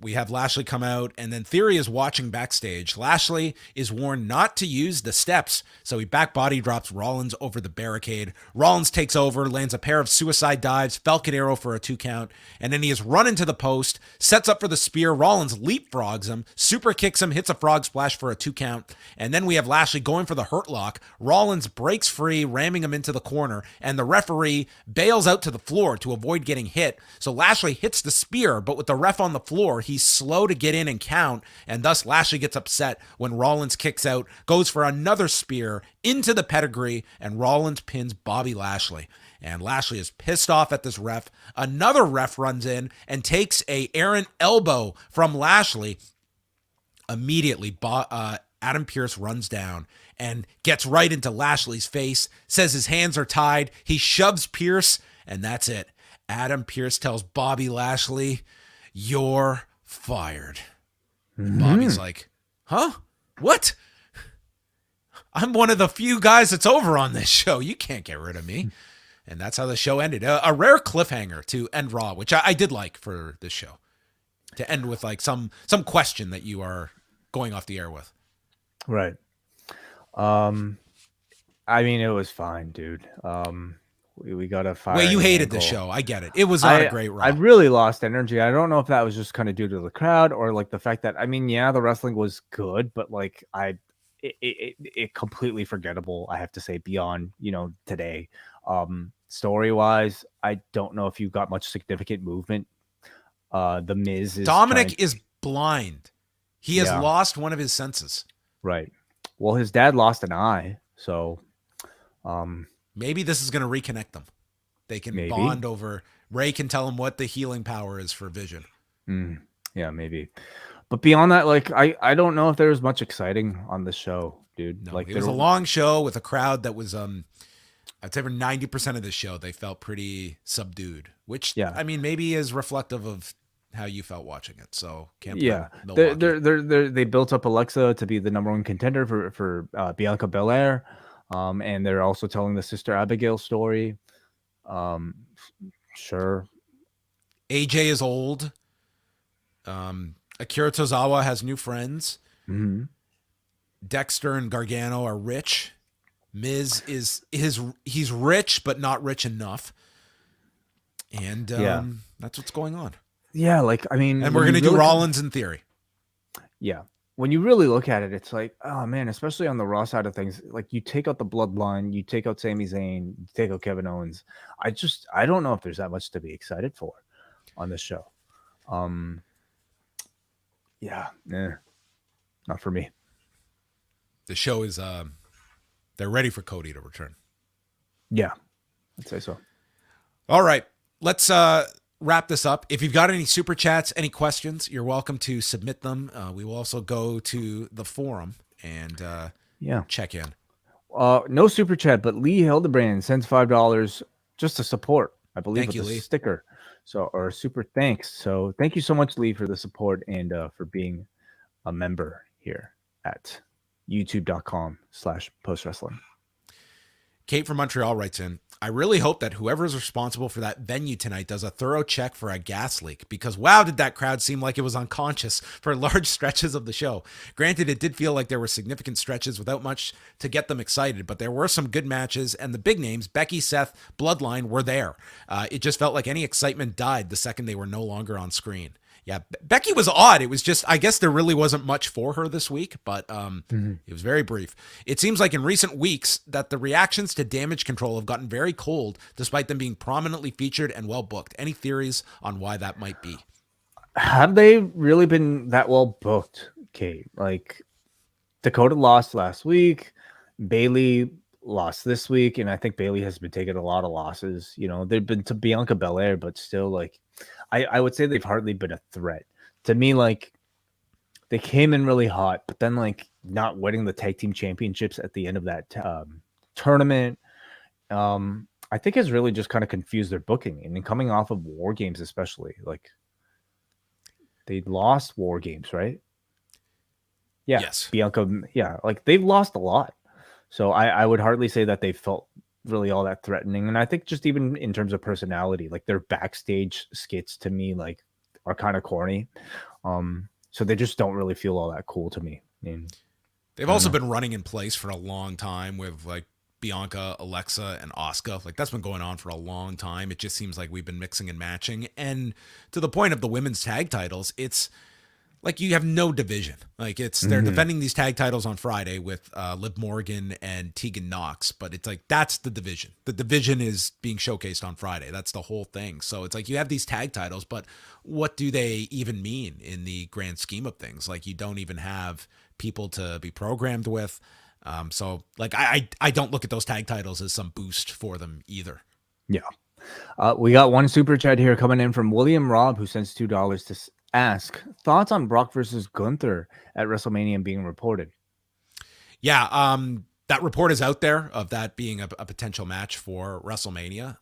We have Lashley come out, and then Theory is watching backstage. Lashley is warned not to use the steps, so he back body drops Rollins over the barricade. Rollins takes over, lands a pair of suicide dives, Falcon Arrow for a 2 count, and then he is run into the post, sets up for the spear. Rollins leapfrogs him, super kicks him, hits a frog splash for a 2 count, and then we have Lashley going for the hurt lock. Rollins breaks free, ramming him into the corner, and the referee bails out to the floor to avoid getting hit. So Lashley hits the spear, but with the ref on the floor, he's slow to get in and count, and thus Lashley gets upset when Rollins kicks out, goes for another spear into the pedigree, and Rollins pins Bobby Lashley. And Lashley is pissed off at this ref. Another ref runs in and takes a errant elbow from Lashley. Immediately, Adam Pearce runs down and gets right into Lashley's face, says his hands are tied. He shoves Pearce, and that's it. Adam Pearce tells Bobby Lashley, "You're fired." Mm-hmm. Bobby's like, "Huh? What? I'm one of the few guys that's over on this show. You can't get rid of me." And that's how the show ended. A rare cliffhanger to end Raw, which I did like for this show. To end with like some question that you are going off the air with. Right. I mean, it was fine, dude. We got a fire. Wait, you hated the show. I get it. It was not a great Raw. I really lost energy. I don't know if that was just kind of due to the crowd or like the fact that, I mean, yeah, the wrestling was good, but like it completely forgettable, I have to say, beyond, today. Story wise, I don't know if you got much significant movement. The Miz is Dominik is blind. He has lost one of his senses. Right. Well, his dad lost an eye, so maybe this is going to reconnect them. They can bond over. Ray can tell him what the healing power is for Vision. Yeah, maybe. But beyond that, like I don't know if there was much exciting on the show, dude. No, like it was a long show with a crowd that was I'd say for 90% of the show they felt pretty subdued, which I mean maybe is reflective of how you felt watching it. So can't blame Milwaukee. They built up Alexa to be the number one contender for Bianca Belair, and they're also telling the Sister Abigail story. Sure. AJ is old. Akira Tozawa has new friends. Mm-hmm. Dexter and Gargano are rich. Miz he's rich but not rich enough. And that's what's going on. Yeah, like I mean, and we're gonna do Rollins in theory. Yeah, when you really look at it, it's like, oh man, especially on the Raw side of things, like you take out the Bloodline, you take out Sami Zayn, you take out Kevin Owens. I don't know if there's that much to be excited for on this show. Not for me. The show is they're ready for Cody to return. Yeah, I'd say so. All right, let's wrap this up. If you've got any super chats, any questions, you're welcome to submit them. We will also go to the forum and check in. No super chat, but Lee Hildebrand sends $5 just to support. I believe Thank you, Lee. Sticker. So, or super thanks. So thank you so much, Lee, for the support and for being a member here at youtube.com/postwrestling. Kate from Montreal writes in, I really hope that whoever is responsible for that venue tonight does a thorough check for a gas leak, because wow, did that crowd seem like it was unconscious for large stretches of the show. Granted, it did feel like there were significant stretches without much to get them excited, but there were some good matches, and the big names, Becky, Seth, Bloodline, were there. It just felt like any excitement died the second they were no longer on screen. Yeah, Becky was odd. It was just, I guess there really wasn't much for her this week, but it was very brief. It seems like in recent weeks that the reactions to Damage Control have gotten very cold, despite them being prominently featured and well booked. Any theories on why that might be? Have they really been that well booked, Kate? Like, Dakota lost last week, Bayley lost this week, and I think Bayley has been taking a lot of losses. You know, they've been to Bianca Belair, but still, like, I would say they've hardly been a threat. To me, like, they came in really hot, but then, like, not winning the tag team championships at the end of that tournament, I think has really just kind of confused their booking. And then coming off of War Games, especially, like, they lost War Games, right? Yeah. Yes. Bianca, yeah, like, they've lost a lot. So I would hardly say that they felt really all that threatening. And I think just even in terms of personality, like their backstage skits to me, like, are kind of corny. So they just don't really feel all that cool to me. I mean, they've also been running in place for a long time with like Bianca, Alexa, and Asuka. Like that's been going on for a long time. It just seems like we've been mixing and matching. And to the point of the women's tag titles, it's like you have no division. Like they're defending these tag titles on Friday with Liv Morgan and Tegan Nox, but it's like that's the division. The division is being showcased on Friday. That's the whole thing. So it's like you have these tag titles, but what do they even mean in the grand scheme of things? Like you don't even have people to be programmed with. So like I don't look at those tag titles as some boost for them either. Yeah. We got one super chat here coming in from William Robb, who sends $2 to ask thoughts on Brock versus Gunther at WrestleMania being reported. Yeah, that report is out there of that being a potential match for WrestleMania.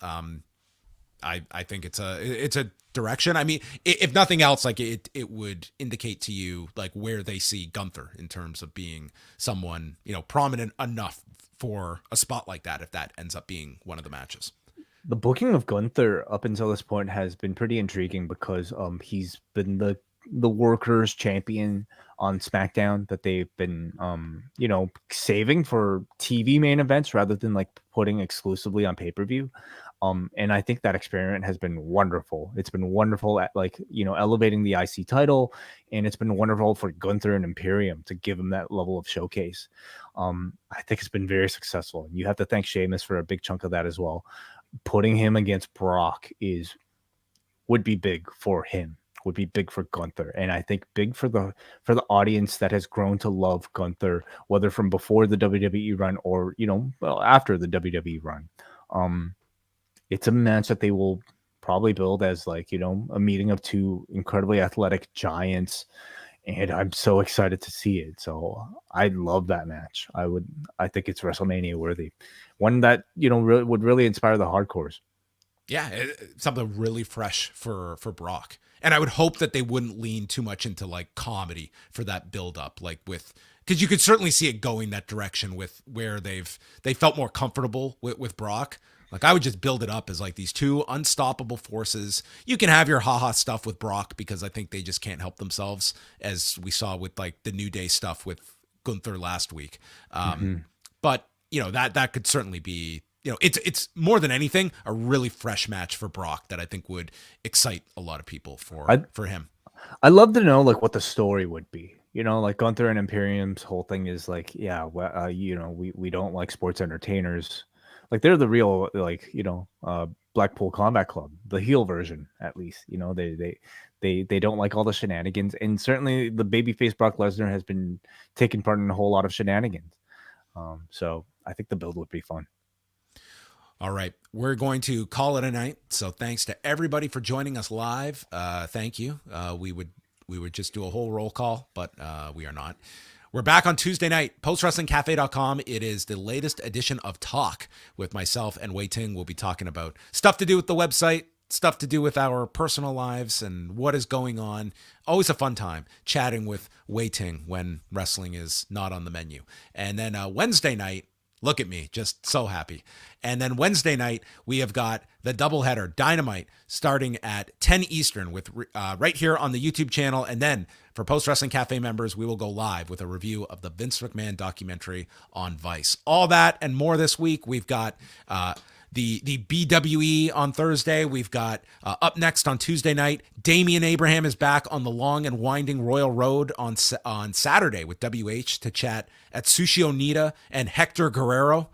I think it's a direction. I mean, if nothing else, like it would indicate to you like where they see Gunther in terms of being someone, you know, prominent enough for a spot like that if that ends up being one of the matches. The booking of Gunther up until this point has been pretty intriguing because he's been the the workers champion on SmackDown that they've been, saving for TV main events rather than like putting exclusively on pay-per-view. And I think that experiment has been wonderful. It's been wonderful at elevating the IC title, and it's been wonderful for Gunther and Imperium to give him that level of showcase. I think it's been very successful. And you have to thank Sheamus for a big chunk of that as well. Putting him against Brock would be big for him, would be big for Gunther, and I think big for the audience that has grown to love Gunther, whether from before the WWE run or after the WWE run. It's a match that they will probably build as a meeting of two incredibly athletic giants, and I'm so excited to see it. So I love that match. I think it's WrestleMania worthy, one that would really inspire the hardcores. Yeah, something really fresh for Brock. And I would hope that they wouldn't lean too much into like comedy for that build up, because you could certainly see it going that direction with where they felt more comfortable with Brock. Like I would just build it up as like these two unstoppable forces. You can have your haha stuff with Brock because I think they just can't help themselves, as we saw with like the New Day stuff with Gunther last week. But that could certainly be, it's more than anything a really fresh match for Brock that I think would excite a lot of people for him. I'd love to know like what the story would be. Like Gunther and Imperium's whole thing is like, we don't like sports entertainers. Like they're the real Blackpool Combat Club, the heel version at least. They don't like all the shenanigans, and certainly the babyface Brock Lesnar has been taking part in a whole lot of shenanigans. So I think the build would be fun. All right, we're going to call it a night. So thanks to everybody for joining us live. Thank you. We would just do a whole roll call, but we are not. We're back on Tuesday night, postwrestlingcafe.com. It is the latest edition of Talk with myself and Wai Ting. We'll be talking about stuff to do with the website, stuff to do with our personal lives and what is going on. Always a fun time chatting with Wai Ting when wrestling is not on the menu. And then Wednesday night, look at me, just so happy. And then Wednesday night, we have got the doubleheader Dynamite starting at 10 Eastern with right here on the YouTube channel. And then for Post Wrestling Cafe members, we will go live with a review of the Vince McMahon documentary on Vice. All that and more this week. We've got the BWE on Thursday. We've got up next on Tuesday night, Damian Abraham is back on the long and winding Royal Road on Saturday with WH to chat at Sushi Onita and Hector Guerrero.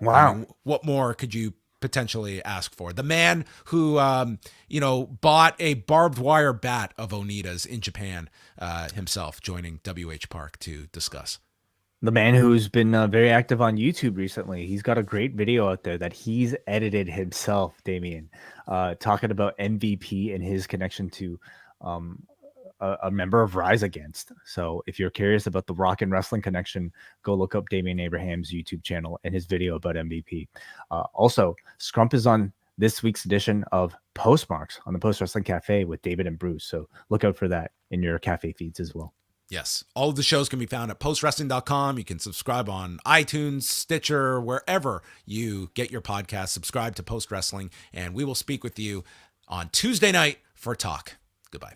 Wow. What more could you potentially ask for? The man who, bought a barbed wire bat of Onita's in Japan himself, joining WH Park to discuss. The man who's been very active on YouTube recently. He's got a great video out there that he's edited himself, Damian, talking about MVP and his connection to a member of Rise Against. So if you're curious about the rock and wrestling connection, go look up Damian Abraham's YouTube channel and his video about MVP. Also, Scrump is on this week's edition of Postmarks on the Post Wrestling Cafe with David and Bruce. So look out for that in your cafe feeds as well. Yes. All of the shows can be found at postwrestling.com. You can subscribe on iTunes, Stitcher, wherever you get your podcast. Subscribe to Post Wrestling, and we will speak with you on Tuesday night for Talk. Goodbye.